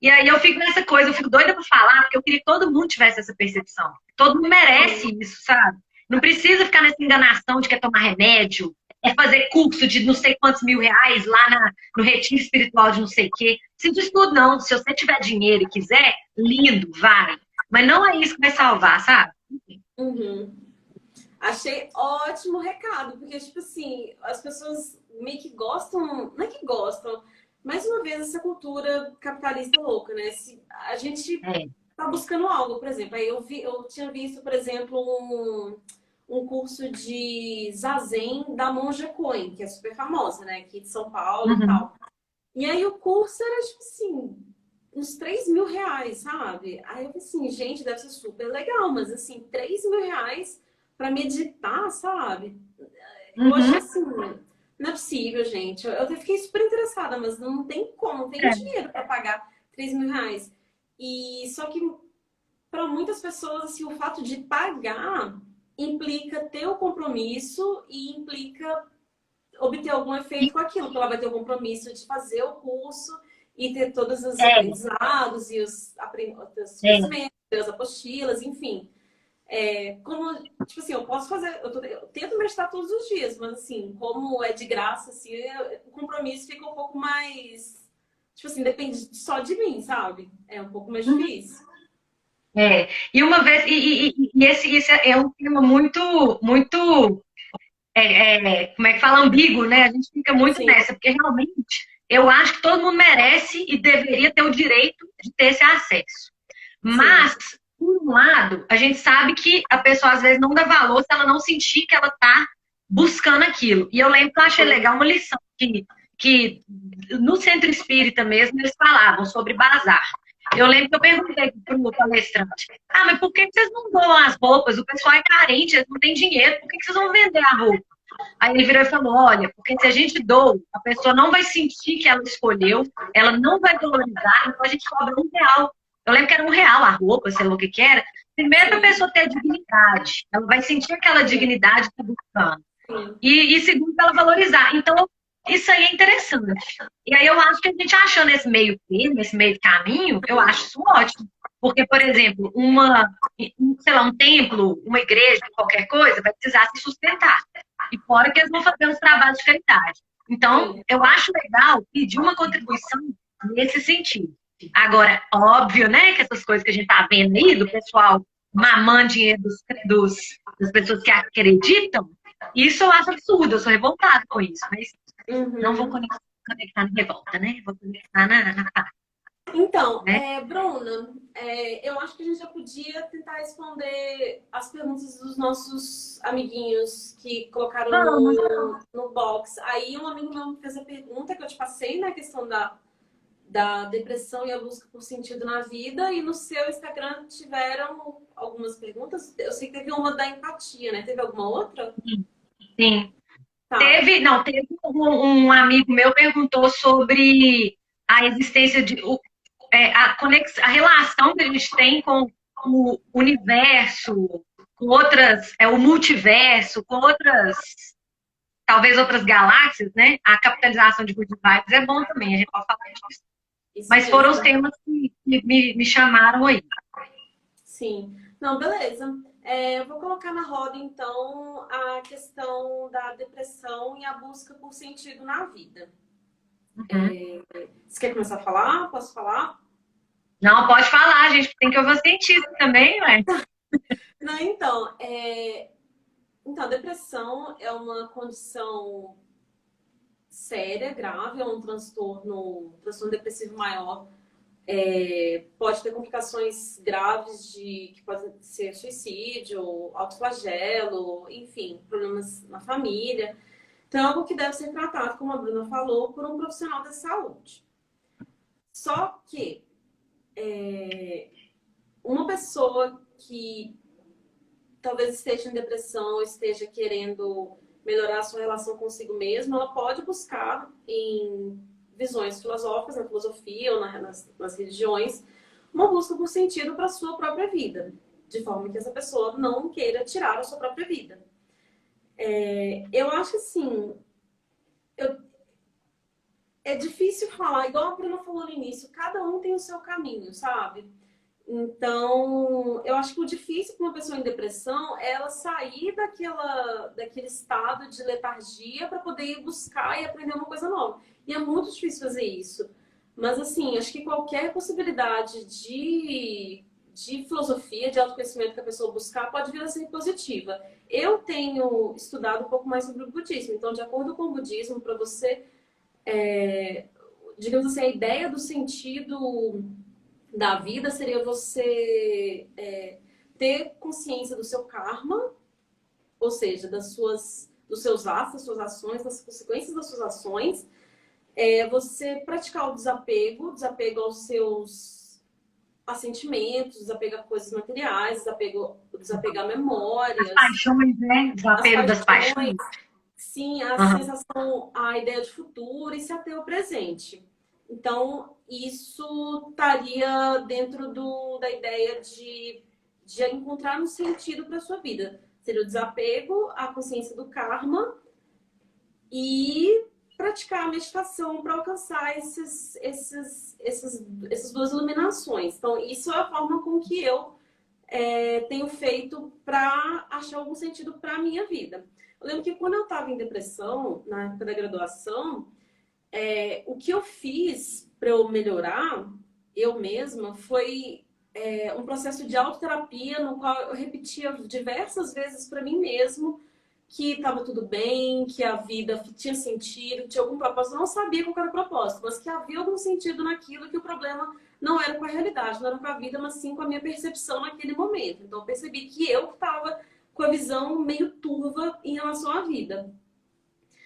C: E aí eu fico nessa coisa, eu fico doida pra falar, porque eu queria que todo mundo tivesse essa percepção. Todo mundo merece isso, sabe? Não precisa ficar nessa enganação de que é tomar remédio, é fazer curso de não sei quantos mil reais lá no retiro espiritual de não sei o quê. Precisa disso tudo, não. Se você tiver dinheiro e quiser, lindo, vai. Mas não é isso que vai salvar, sabe?
B: Uhum. Achei ótimo recado, porque, tipo assim, as pessoas meio que gostam, não é que gostam, mais uma vez, essa cultura capitalista louca, né? Se a gente
C: É.
B: tá buscando algo, por exemplo, aí eu tinha visto, por exemplo, um curso de zazen da Monja Coen, que é super famosa, né? Aqui de São Paulo e
C: Uhum.
B: tal. E aí o curso era, tipo assim, uns R$ 3.000, sabe? Aí eu falei assim, gente, deve ser super legal, mas assim, R$ 3.000 pra meditar, sabe? Eu achei
C: Uhum.
B: assim, não é possível, gente. Eu até fiquei super interessada, mas não tem como, não tem
C: É,
B: dinheiro para pagar R$ 3.000. E só que para muitas pessoas, assim, o fato de pagar implica ter o compromisso e implica obter algum efeito com aquilo, porque ela vai ter o compromisso de fazer o curso e ter todos os
C: é,
B: aprendizados e os
C: é.
B: conhecimentos, as apostilas, enfim. Como, tipo assim, eu posso fazer, eu tento meditar todos os dias, mas assim, como é de graça, assim, o compromisso fica um pouco mais, tipo assim, depende só de mim, sabe? É um pouco mais
C: Uhum.
B: difícil.
C: É. E uma vez, esse é um tema muito, como é que fala, ambíguo, né? A gente fica muito
B: Sim,
C: nessa, porque realmente eu acho que todo mundo merece e deveria ter o direito de ter esse acesso.
B: sim,
C: Mas, por um lado, a gente sabe que a pessoa às vezes não dá valor se ela não sentir que ela está buscando aquilo. E eu lembro que eu achei legal uma lição que no centro espírita mesmo eles falavam sobre bazar. Eu lembro que eu perguntei para o palestrante: ah, mas por que vocês não doam as roupas? O pessoal é carente, eles não têm dinheiro, por que vocês vão vender a roupa? Aí ele virou e falou: olha, porque se a gente doa, a pessoa não vai sentir que ela escolheu, ela não vai valorizar, então a gente cobra R$ 1. Eu lembro que era R$ 1 a roupa, sei lá o que que era. Primeiro, para a
B: sim,
C: pessoa ter dignidade, ela vai sentir aquela
B: sim,
C: dignidade que está buscando.
B: sim,
C: E segundo, para ela valorizar. Então, isso aí é interessante. E aí eu acho que a gente achando esse meio termo, esse meio caminho, eu acho isso ótimo. Porque, por exemplo, sei lá, um templo, uma igreja, qualquer coisa, vai precisar se sustentar. E fora que eles vão fazer os trabalhos de caridade. Então,
B: sim.
C: eu acho legal pedir uma contribuição nesse sentido. Agora, óbvio, né, que essas coisas que a gente tá vendo aí, do pessoal mamando dinheiro das pessoas que acreditam, isso eu acho absurdo, eu sou revoltada com isso, mas não vou
B: Uhum.
C: conectar na revolta, né? Vou conectar na paz,
B: Então,
C: né?
B: Bruna, eu acho que a gente já podia tentar responder as perguntas dos nossos amiguinhos que colocaram
C: Vamos.
B: no box. Aí um amigo meu me fez a pergunta que eu te passei, né? A questão da depressão e a busca por sentido na vida. E no seu Instagram tiveram algumas perguntas. Eu sei que teve uma da empatia, né? Teve alguma outra?
C: Sim.
B: Tá.
C: Teve um amigo meu perguntou sobre a existência de a relação que a gente tem com o universo, com outras, o multiverso, com outras, talvez outras galáxias, né? A capitalização de good vibes é bom também, a gente pode falar disso.
B: Isso
C: Mas foram os
B: mesmo.
C: temas que me chamaram aí.
B: Sim. Não, beleza. Eu vou colocar na roda, então, a questão da depressão e a busca por sentido na vida.
C: Uhum.
B: Você quer começar a falar? Posso falar?
C: Não, pode falar, a gente tem que ouvir o cientista também, ué.
B: Não, então, a depressão é uma condição séria, grave, é um transtorno depressivo maior. Pode ter complicações graves que podem ser suicídio, autoflagelo, enfim, problemas na família. Então, é algo que deve ser tratado, como a Bruna falou, por um profissional da saúde. Só que uma pessoa que talvez esteja em depressão, esteja querendo melhorar a sua relação consigo mesma, ela pode buscar em visões filosóficas, na filosofia ou nas religiões, uma busca por sentido para a sua própria vida, de forma que essa pessoa não queira tirar a sua própria vida. Eu acho assim, é difícil falar, igual a Bruna falou no início, cada um tem o seu caminho, sabe? Então, eu acho que o difícil para uma pessoa em depressão é ela sair daquele estado de letargia para poder ir buscar e aprender uma coisa nova. E é muito difícil fazer isso. Mas, assim, acho que qualquer possibilidade de filosofia, de autoconhecimento que a pessoa buscar, pode vir a ser positiva. Eu tenho estudado um pouco mais sobre o budismo. Então, de acordo com o budismo, para você, digamos assim, a ideia do sentido da vida seria você ter consciência do seu karma, ou seja, dos seus atos, das suas ações, das consequências das suas ações, É você praticar o desapego aos seus assentimentos, desapego a coisas materiais, desapego a
C: As
B: memórias,
C: paixões, né?
B: as
C: Desapego das
B: paixões,
C: paixões.
B: sim, a
C: Aham.
B: sensação, a ideia de futuro e se ater ao presente. Então, isso estaria dentro da ideia de encontrar um sentido para a sua vida. Seria o desapego, a consciência do karma e praticar a meditação para alcançar essas duas iluminações. Então, isso é a forma com que eu tenho feito para achar algum sentido para a minha vida. Eu lembro que quando eu estava em depressão, na época da graduação, o que eu fiz para eu melhorar, eu mesma, foi um processo de autoterapia no qual eu repetia diversas vezes para mim mesmo que estava tudo bem, que a vida tinha sentido, tinha algum propósito. Eu não sabia qual era o propósito, mas que havia algum sentido naquilo, que o problema não era com a realidade, não era com a vida, mas sim com a minha percepção naquele momento. Então eu percebi que eu estava com a visão meio turva em relação à vida.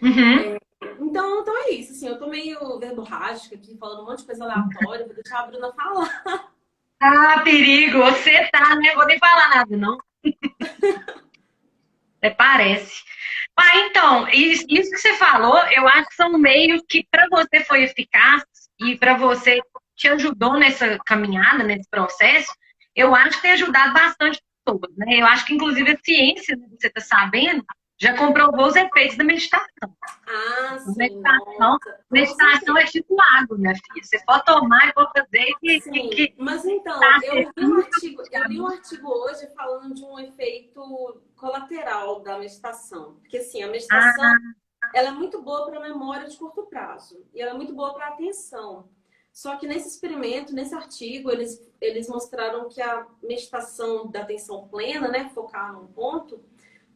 C: Uhum.
B: Então é isso, assim, eu tô meio verborrágica aqui, falando um monte de coisa aleatória, vou deixar a Bruna falar.
C: Ah, perigo, você tá, né? Vou nem falar nada, não. Até parece. Ah, então, isso que você falou, eu acho que são meios que para você foi eficaz e para você te ajudou nessa caminhada, nesse processo, eu acho que tem ajudado bastante pessoas, né? Eu acho que, inclusive, a ciência, né, você está sabendo, já comprovou os efeitos da meditação.
B: Ah, sim,
C: Meditação,
B: nossa, com
C: meditação é
B: certeza.
C: tipo água, minha filha. Você pode tomar e pode fazer
B: Sim,
C: que
B: mas então,
C: tá
B: eu li um artigo hoje falando de um efeito colateral da meditação. Porque assim, a meditação,
C: ah,
B: ela é muito boa para a memória de curto prazo e ela é muito boa para a atenção. Só que nesse experimento, nesse artigo, eles mostraram que a meditação da atenção plena, né, focar num ponto,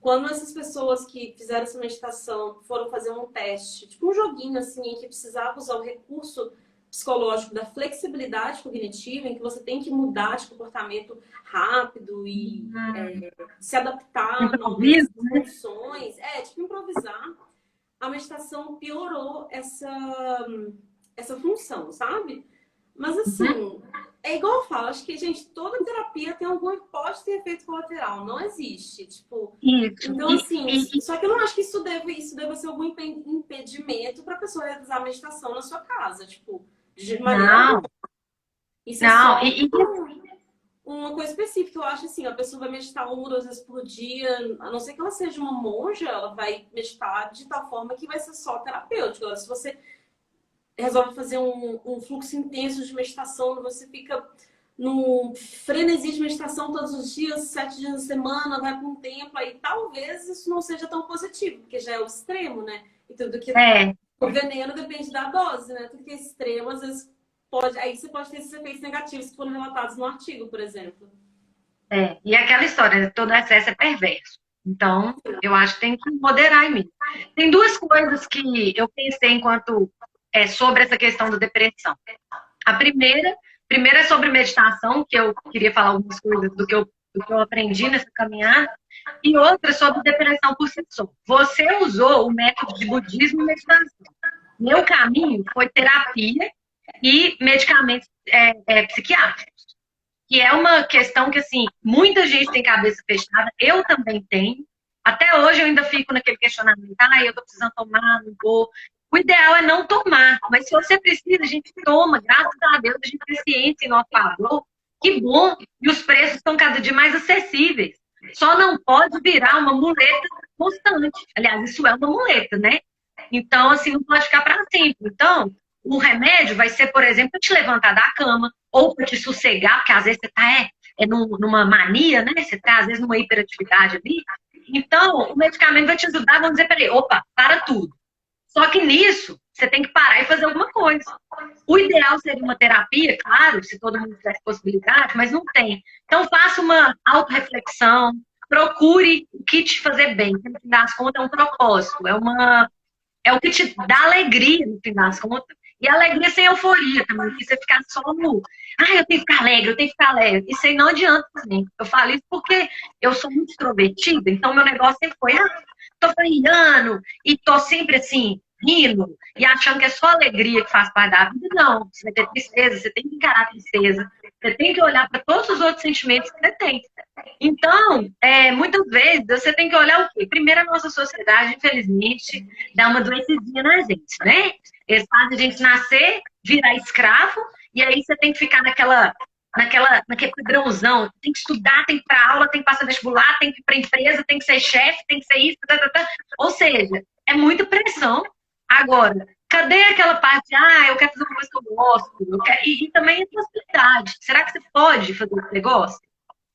B: quando essas pessoas que fizeram essa meditação foram fazer um teste, tipo um joguinho assim, em que precisava usar o recurso psicológico da flexibilidade cognitiva, em que você tem que mudar de comportamento rápido e se adaptar a novas
C: improviso, né?
B: condições, tipo improvisar, a meditação piorou essa função, sabe? Mas
C: Uhum.
B: assim, é igual eu falo, acho que, gente, toda terapia tem algum, pode ter efeito colateral, não existe. Tipo,
C: Isso.
B: então, assim, só que eu não acho que isso deva ser algum impedimento para a pessoa realizar a meditação na sua casa, tipo, de maneira alguma.
C: Não,
B: Isso é
C: não.
B: só uma coisa específica. Eu acho assim, a pessoa vai meditar uma ou duas vezes por dia, a não ser que ela seja uma monja, ela vai meditar de tal forma que vai ser só terapêutico. Agora, se você resolve fazer um fluxo intenso de meditação, você fica num frenesi de meditação todos os dias, 7 dias na semana, vai para um templo, aí talvez isso não seja tão positivo, porque já é o extremo, né? E tudo que
C: É,
B: o veneno depende da dose, né? Tudo que é extremo, às vezes pode. Aí você pode ter esses efeitos negativos que foram relatados no artigo, por exemplo.
C: e aquela história, né? Todo excesso é perverso. Então, eu acho que tem que moderar em mim. Tem duas coisas que eu pensei enquanto sobre essa questão da depressão. A primeira é sobre meditação, que eu queria falar algumas coisas do que eu aprendi nessa caminhada, e outra sobre depressão por si só. Você usou o método de budismo e meditação. Meu caminho foi terapia e medicamentos psiquiátricos, que é uma questão que, assim, muita gente tem cabeça fechada, eu também tenho. Até hoje eu ainda fico naquele questionamento, eu tô precisando tomar, não vou. O ideal é não tomar, mas se você precisa, a gente toma, graças a Deus, a gente tem ciência em nosso favor, que bom, e os preços estão cada dia mais acessíveis. Só não pode virar uma muleta constante. Aliás, isso é uma muleta, né? Então, assim, não pode ficar para sempre. Então, o remédio vai ser, por exemplo, para te levantar da cama, ou para te sossegar, porque às vezes você está numa mania, né? Você está, às vezes, numa hiperatividade ali. Então, o medicamento vai te ajudar, vamos dizer, peraí, opa, para tudo. Só que nisso, você tem que parar e fazer alguma coisa. O ideal seria uma terapia, claro, se todo mundo tivesse possibilidade, mas não tem. Então, faça uma autorreflexão, procure o que te fazer bem. No fim das contas, é um propósito, é o que te dá alegria, no fim das contas. E alegria sem euforia também, porque você ficar só no. Eu tenho que ficar alegre, eu tenho que ficar alegre. Isso aí não adianta também. Eu falo isso porque eu sou muito extrovertida, então meu negócio sempre foi, tô freando, e tô sempre assim, rindo e achando que é só alegria que faz parte da vida. Não, você vai ter tristeza, você tem que encarar a tristeza, você tem que olhar para todos os outros sentimentos que você tem. Então, muitas vezes, você tem que olhar o quê? Primeiro, a nossa sociedade, infelizmente, dá uma doencezinha na gente, né? Eles fazem a gente nascer, virar escravo, e aí você tem que ficar naquele padrãozão. Tem que estudar, tem que ir para aula, tem que passar vestibular, tem que ir para empresa, tem que ser chefe, tem que ser isso, tá, tá, tá. Ou seja, é muita pressão. Agora, cadê aquela parte, eu quero fazer uma coisa que eu gosto, e também a possibilidade. Será que você pode fazer esse negócio?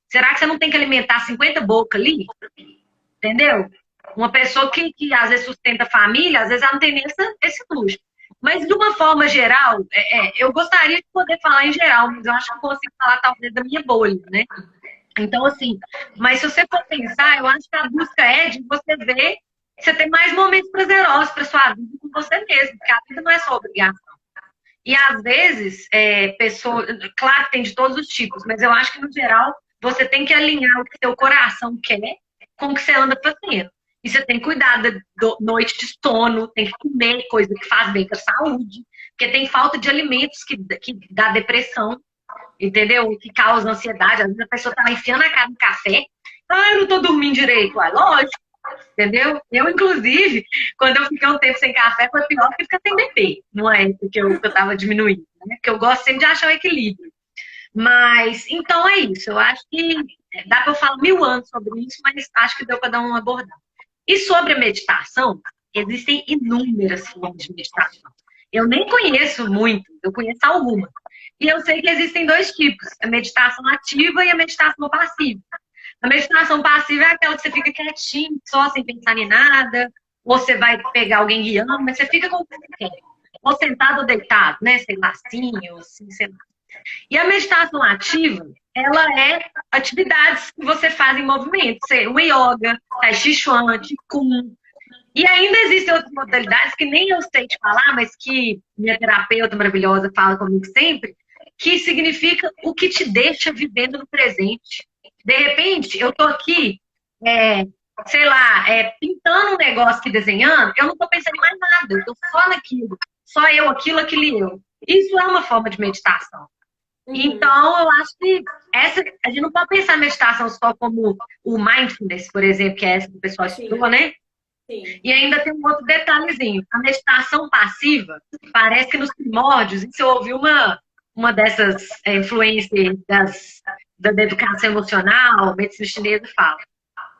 C: Será que você não tem que alimentar 50 bocas ali? Entendeu? Uma pessoa que às vezes sustenta a família, às vezes ela não tem nem esse luxo. Mas de uma forma geral, eu gostaria de poder falar em geral, mas eu acho que eu consigo falar talvez da minha bolha, né? Então, assim, mas se você for pensar, eu acho que a busca é de você ver, você ter mais momentos prazerosos para sua vida com você mesmo, porque a vida não é só obrigação. E às vezes, pessoas, claro que tem de todos os tipos, mas eu acho que no geral você tem que alinhar o que seu coração quer com o que você anda fazendo. E você tem que cuidar da noite de sono, tem que comer coisa que faz bem para a saúde, porque tem falta de alimentos que dá depressão, entendeu? Que causa ansiedade. Às vezes a pessoa tá enfiando a cara no café, eu não tô dormindo direito. Lógico, entendeu? Eu, inclusive, quando eu fiquei um tempo sem café, foi pior do que ficar sem beber. Não é porque eu tava diminuindo, né? Porque eu gosto sempre de achar o equilíbrio. Mas, então é isso. Eu acho que dá para eu falar 1000 anos sobre isso, mas acho que deu para dar uma abordada. E sobre a meditação, existem inúmeras formas de meditação. Eu nem conheço muito, eu conheço algumas. E eu sei que existem 2 tipos, a meditação ativa e a meditação passiva. A meditação passiva é aquela que você fica quietinho, só sem pensar em nada, ou você vai pegar alguém guiando, mas você fica como você quer. Ou sentado ou deitado, né? Sem lacinho, assim, sei lá. E a meditação ativa, ela é atividades que você faz em movimento, uma yoga, tai chi chuan, qigong. E ainda existem outras modalidades que nem eu sei te falar, mas que minha terapeuta maravilhosa fala comigo sempre, que significa o que te deixa vivendo no presente. De repente, eu tô aqui, sei lá, pintando um negócio aqui, desenhando, eu não tô pensando em mais nada, eu tô só naquilo. Só eu, aquilo e eu. Isso é uma forma de meditação. Então, eu acho que a gente não pode pensar em meditação só como o mindfulness, por exemplo, que é essa que o pessoal estudou, né?
B: Sim.
C: E ainda tem um outro detalhezinho. A meditação passiva, parece que nos primórdios, e se eu ouvir uma dessas influências da educação emocional, medicina chinesa, fala.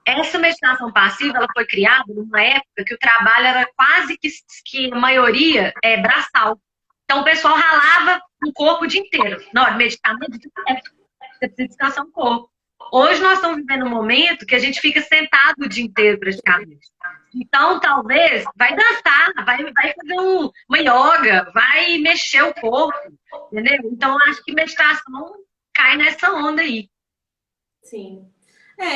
C: Essa meditação passiva, ela foi criada numa época que o trabalho era quase que a maioria braçal. Então, o pessoal ralava o corpo o dia inteiro. Na hora de meditar, medita certo. Você precisa descansar um corpo. Hoje nós estamos vivendo um momento que a gente fica sentado o dia inteiro, praticamente. Então, talvez, vai dançar, vai fazer uma yoga, vai mexer o corpo, entendeu? Então, acho que meditação cai nessa onda aí.
B: Sim.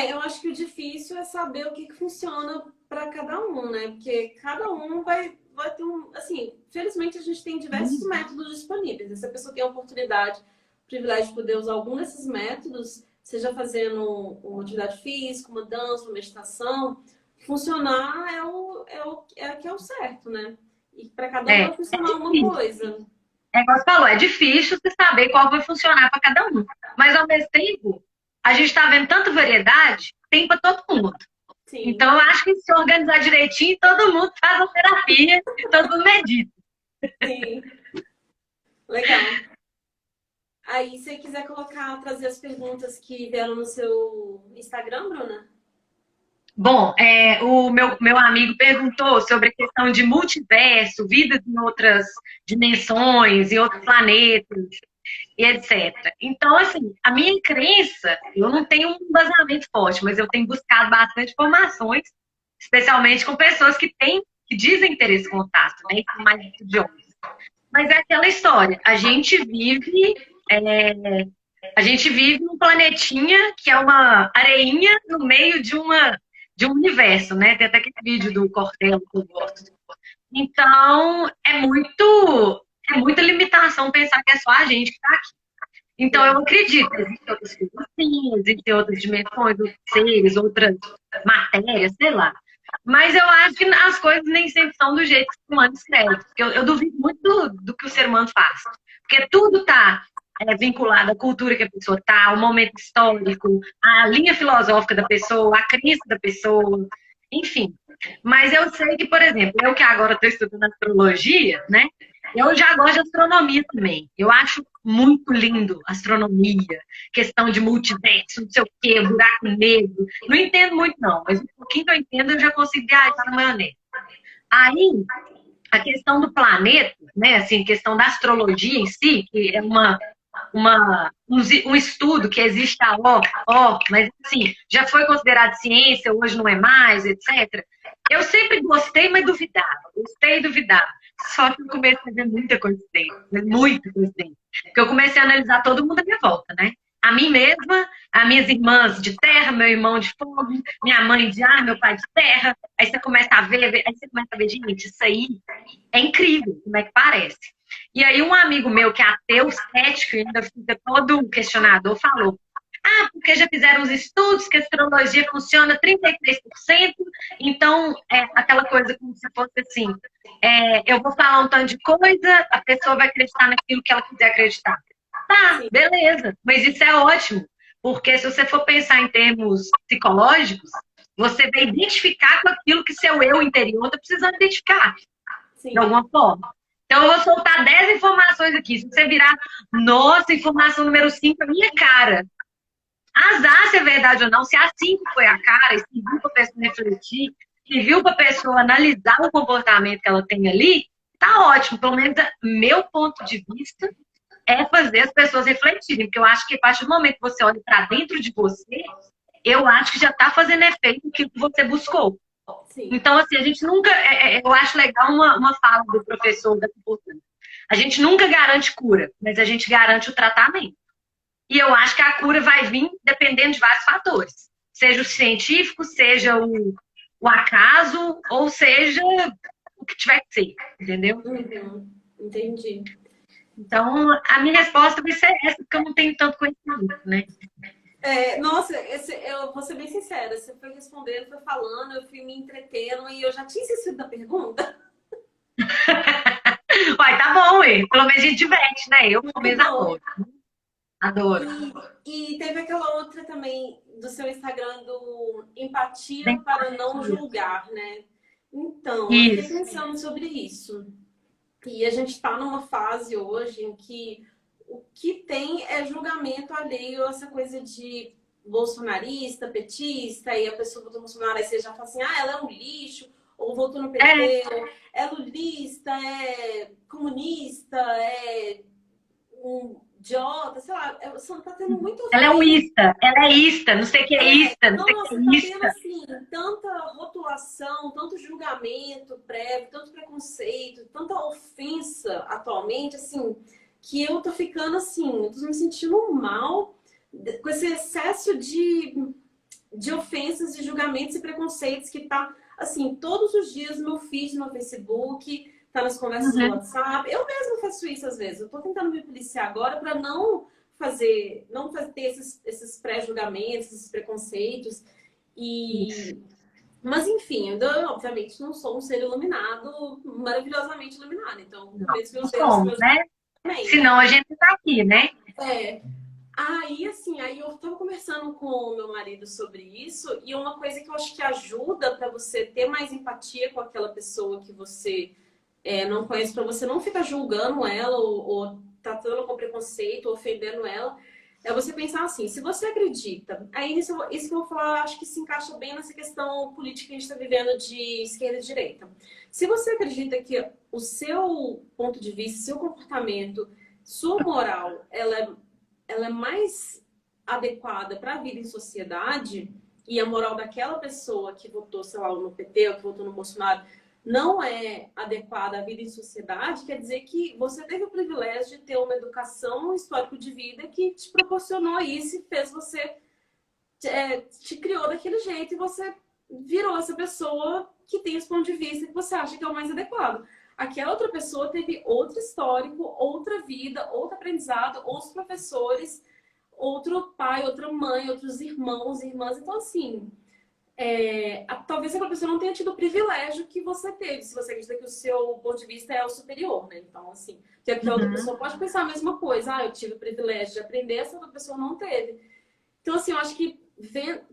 B: Eu acho que o difícil é saber o que funciona para cada um, né? Porque cada um vai ter assim, felizmente a gente tem diversos métodos disponíveis. Se a pessoa tem a oportunidade, o privilégio de poder usar algum desses métodos, seja fazendo uma atividade física, uma dança, uma meditação, funcionar é o que é o certo, né? E para cada um vai funcionar uma coisa.
C: Como você falou, é difícil você saber qual vai funcionar para cada um. Mas, ao mesmo tempo, a gente está vendo tanta variedade, tem para todo mundo.
B: Sim.
C: Então, eu acho que se organizar direitinho, todo mundo faz a terapia, todo mundo medita.
B: Sim. Legal. Aí, se você quiser trazer as perguntas que vieram no seu Instagram, Bruna?
C: Bom, o meu amigo perguntou sobre a questão de multiverso, vidas em outras dimensões, em outros planetas, e etc. Então, assim, a minha crença, eu não tenho um embasamento forte, mas eu tenho buscado bastante informações, especialmente com pessoas que dizem ter esse contato, né, e são mais estudiosos. Mas é aquela história, a gente vive num planetinha que é uma areinha no meio de um universo, né? Tem até aquele vídeo do Cortella que eu gosto. Então, é muita limitação pensar que é só a gente que está aqui. Então, eu acredito que existem outras coisas assim, existem outras dimensões, outros seres, outras matérias, sei lá. Mas eu acho que as coisas nem sempre são do jeito que o ser humano escreve. Porque eu duvido muito do que o ser humano faz. Porque tudo está vinculado à cultura que a pessoa está, ao momento histórico, à linha filosófica da pessoa, à crença da pessoa, enfim. Mas eu sei que, por exemplo, eu que agora estou estudando astrologia, né? Eu já gosto de astronomia também. Eu acho muito lindo astronomia, questão de multiverso, não sei o quê, buraco negro. Não entendo muito, não, mas um pouquinho que eu entendo, eu já consigo viajar na maionese. Aí, a questão do planeta, né, assim, questão da astrologia em si, que é um estudo que existe mas assim, já foi considerado ciência, hoje não é mais, etc. Eu sempre gostei, mas duvidava. Gostei e duvidava. Só que eu comecei a ver muita coincidência, muita coincidência. Porque eu comecei a analisar todo mundo à minha volta, né? A mim mesma, as minhas irmãs de terra, meu irmão de fogo, minha mãe de ar, meu pai de terra. Aí você começa a ver, aí você começa a ver, gente, isso aí é incrível, como é que parece. E aí um amigo meu que é ateu, cético, e ainda fica todo questionador, falou: ah, porque já fizeram os estudos que a astrologia funciona 33%, então é aquela coisa como se fosse assim, eu vou falar um tanto de coisa, a pessoa vai acreditar naquilo que ela quiser acreditar. Tá, beleza, mas isso é ótimo, porque se você for pensar em termos psicológicos, você vai identificar com aquilo que seu eu interior está precisando identificar,
B: Sim.
C: de alguma forma. Então, eu vou soltar 10 informações aqui. Se você virar, nossa, informação número 5 é minha cara. Azar se é verdade ou não, se a 5 foi a cara, se viu para a pessoa refletir, se viu para a pessoa analisar o comportamento que ela tem ali, tá ótimo. Pelo menos, meu ponto de vista é fazer as pessoas refletirem. Porque eu acho que a partir do momento que você olha para dentro de você, eu acho que já está fazendo efeito aquilo que você buscou.
B: Sim.
C: Então, assim, a gente nunca. Eu acho legal uma fala do professor da importância. A gente nunca garante cura, mas a gente garante o tratamento. E eu acho que a cura vai vir dependendo de vários fatores. Seja o científico, seja o acaso, ou seja o que tiver que ser, entendeu?
B: Entendi.
C: Então, a minha resposta vai ser essa, porque eu não tenho tanto conhecimento, né?
B: Nossa, eu vou ser bem sincera, você foi respondendo, foi falando, eu fui me entretendo e eu já tinha esquecido da pergunta.
C: Uai, tá bom, ué. Pelo menos a gente diverte, né? Eu, pelo menos, adoro. Adoro.
B: E teve aquela outra também do seu Instagram do empatia para não julgar, né? Então, eu fiquei pensando sobre isso. E a gente está numa fase hoje em que o que tem é julgamento alheio a essa coisa de bolsonarista, petista, e a pessoa votou no Bolsonaro, aí você já fala assim, ela é um lixo, ou votou no PT, é lulista, é comunista, é um idiota, sei lá, você não tá tendo muito...
C: Ela é um ista, ela é ista, não sei o que é ista, não sei o que é ista.
B: Tá tendo, assim, tanta rotulação, tanto julgamento prévio, tanto preconceito, tanta ofensa atualmente, assim, que eu tô ficando assim, eu tô me sentindo mal com esse excesso de ofensas, de julgamentos e preconceitos que tá, assim, todos os dias no meu feed, no Facebook, tá nas conversas do WhatsApp. Eu mesma faço isso às vezes. Eu tô tentando me policiar agora para não ter esses pré-julgamentos, esses preconceitos. Mas enfim, eu obviamente não sou um ser iluminado, maravilhosamente iluminado. Então,
C: somos, né? Senão a gente tá aqui, né?
B: Aí eu tava conversando com o meu marido sobre isso, e uma coisa que eu acho que ajuda para você ter mais empatia com aquela pessoa que você não conhece, para você não ficar julgando ela ou tratando com preconceito, ofendendo ela, é você pensar assim, se você acredita, aí isso que eu vou falar, acho que se encaixa bem nessa questão política que a gente está vivendo de esquerda e direita. Se você acredita que o seu ponto de vista, seu comportamento, sua moral, ela é mais adequada para a vida em sociedade, e a moral daquela pessoa que votou, sei lá, no PT ou que votou no Bolsonaro não é adequada à vida em sociedade, quer dizer que você teve o privilégio de ter uma educação, um histórico de vida que te proporcionou isso e fez você, te criou daquele jeito e você virou essa pessoa que tem esse ponto de vista que você acha que é o mais adequado. Aquela outra pessoa teve outro histórico, outra vida, outro aprendizado, outros professores, outro pai, outra mãe, outros irmãos, irmãs. Então, assim, talvez aquela pessoa não tenha tido o privilégio que você teve, se você acredita que o seu ponto de vista é o superior, né? Então, assim, que aquela outra
C: Uhum.
B: pessoa pode pensar a mesma coisa. Ah, eu tive o privilégio de aprender, essa outra pessoa não teve. Então, assim, eu acho que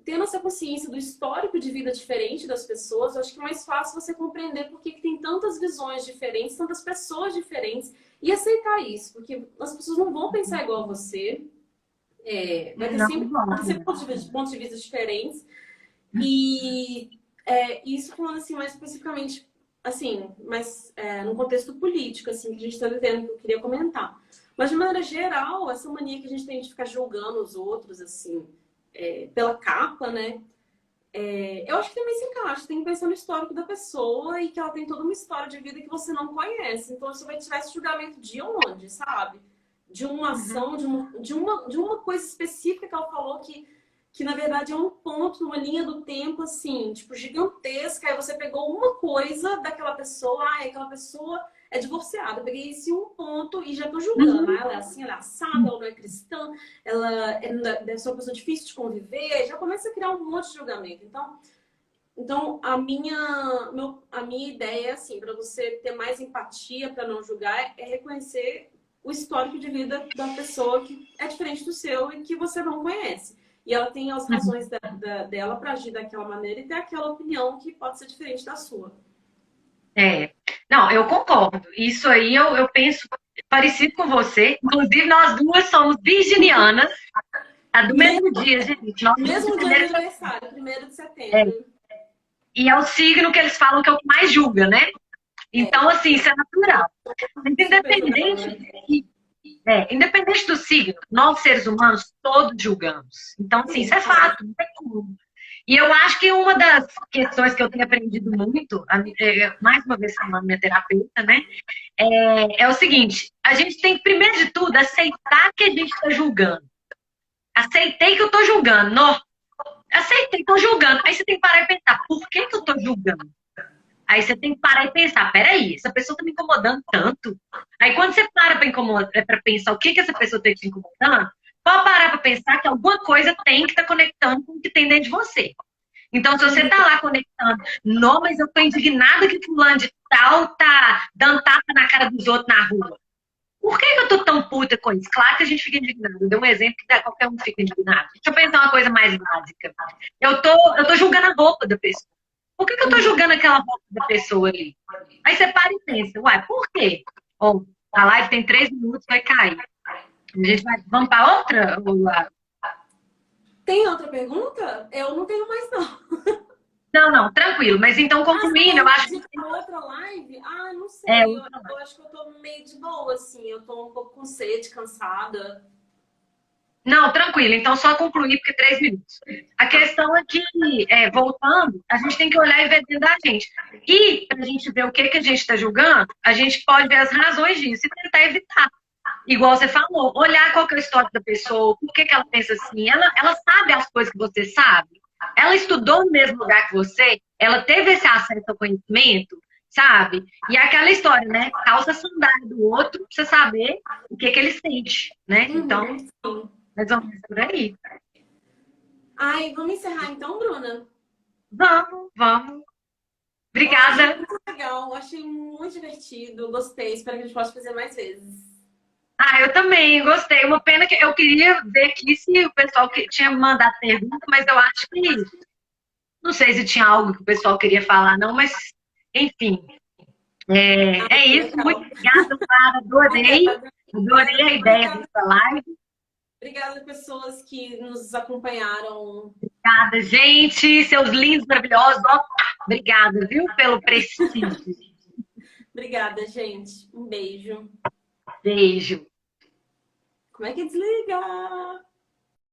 B: tendo essa consciência do histórico de vida diferente das pessoas, eu acho que é mais fácil você compreender por que tem tantas visões diferentes, tantas pessoas diferentes, e aceitar isso, porque as pessoas não vão pensar igual a você, vai ter
C: Não,
B: sempre,
C: não.
B: vão ter pontos de vista diferentes, e isso falando assim, mais especificamente, assim, mas no contexto político, assim, que a gente está vivendo, que eu queria comentar. Mas, de maneira geral, essa mania que a gente tem de ficar julgando os outros, assim, pela capa, né? Eu acho que também se encaixa. Tem que pensar no histórico da pessoa e que ela tem toda uma história de vida que você não conhece. Então, você vai tirar esse julgamento de onde, sabe? De uma
C: Uhum.
B: ação, de uma coisa específica que ela falou que na verdade é um ponto numa linha do tempo, assim, tipo, gigantesca. Aí você pegou uma coisa daquela pessoa, aquela pessoa é divorciada. Eu peguei esse um ponto e já tô julgando.
C: Uhum.
B: Ela é assim, ela é assada, ela não é cristã, ela deve ser uma pessoa difícil de conviver. Já começa a criar um monte de julgamento. Então a minha ideia, assim, para você ter mais empatia, para não julgar, é reconhecer o histórico de vida da pessoa que é diferente do seu e que você não conhece. E ela tem as
C: Uhum.
B: razões dela para agir daquela maneira e ter aquela opinião que pode ser diferente da sua.
C: É. Não, eu concordo. Isso aí eu penso parecido com você. Inclusive, nós duas somos virginianas, tá? Do mesmo dia, gente. Nós somos de
B: Mesmo dia do
C: primeiro.
B: aniversário, 1º de
C: É.
B: setembro.
C: E é o signo que eles falam que é o que mais julga, né? Então, assim, isso é natural. Mas
B: Super julgadora.
C: independente do signo, nós seres humanos todos julgamos. Então, assim, isso
B: Sim,
C: é fato, não tem como. E eu acho que uma das questões que eu tenho aprendido muito, mais uma vez falando minha terapeuta, né, é o seguinte: a gente tem que, primeiro de tudo, aceitar que a gente está julgando. Aceitei que eu estou julgando. Não, aceitei, estou julgando. Aí você tem que parar e pensar, por que eu estou julgando? Aí você tem que parar e pensar, peraí, essa pessoa está me incomodando tanto. Aí quando você para para pensar o que essa pessoa está te incomodando, pode parar para pensar que alguma coisa tem que estar conectando com o que tem dentro de você. Então, se você tá lá conectando, não, mas eu tô indignada que fulano de tal tá dando tapa na cara dos outros na rua. Por que eu tô tão puta com isso? Claro que a gente fica indignado. Eu dei um exemplo que qualquer um fica indignado. Deixa eu pensar uma coisa mais básica. Eu tô julgando a roupa da pessoa. Por que eu tô julgando aquela roupa da pessoa ali? Aí você para e pensa, uai, por quê? Ó, a live tem 3 minutos, vai cair. Vamos para outra?
B: Tem outra pergunta? Eu não tenho mais, não.
C: Não, não, tranquilo. Mas então,
B: Você
C: concluindo, eu
B: falou
C: acho que
B: de uma outra live? Não
C: é,
B: sei. Eu acho que eu tô meio de boa, assim. Eu tô um pouco com sede, cansada.
C: não, tranquilo. Então, só concluir, porque 3 minutos. A questão é que, voltando, a gente tem que olhar e ver dentro da gente. E, para a gente ver o que a gente está julgando, a gente pode ver as razões disso e tentar evitar. Igual você falou, olhar qual que é a história da pessoa, por que ela pensa assim. Ela sabe as coisas que você sabe. Ela estudou no mesmo lugar que você, ela teve esse acesso ao conhecimento, sabe? E é aquela história, né? Calça a sandália do outro pra você saber o que ele sente, né? Então,
B: Sim.
C: mais ou menos por aí.
B: Vamos encerrar então, Bruna?
C: Vamos, vamos.
B: Eu achei
C: Obrigada.
B: muito legal, achei muito divertido, gostei. Espero que a gente possa fazer mais vezes.
C: Ah, eu também gostei. Uma pena que eu queria ver aqui se o pessoal que tinha mandado pergunta, mas eu acho que não sei se tinha algo que o pessoal queria falar, não, mas enfim. É isso. Muito
B: Legal.
C: obrigada, Clara. Adorei.
B: Obrigada.
C: Adorei a ideia
B: Obrigada.
C: dessa live.
B: Obrigada, pessoas que nos acompanharam.
C: Obrigada, gente. Seus lindos, maravilhosos. Ó, obrigada, viu, pelo prestígio.
B: Obrigada, gente. Um beijo.
C: Beijo.
B: Como é que desliga?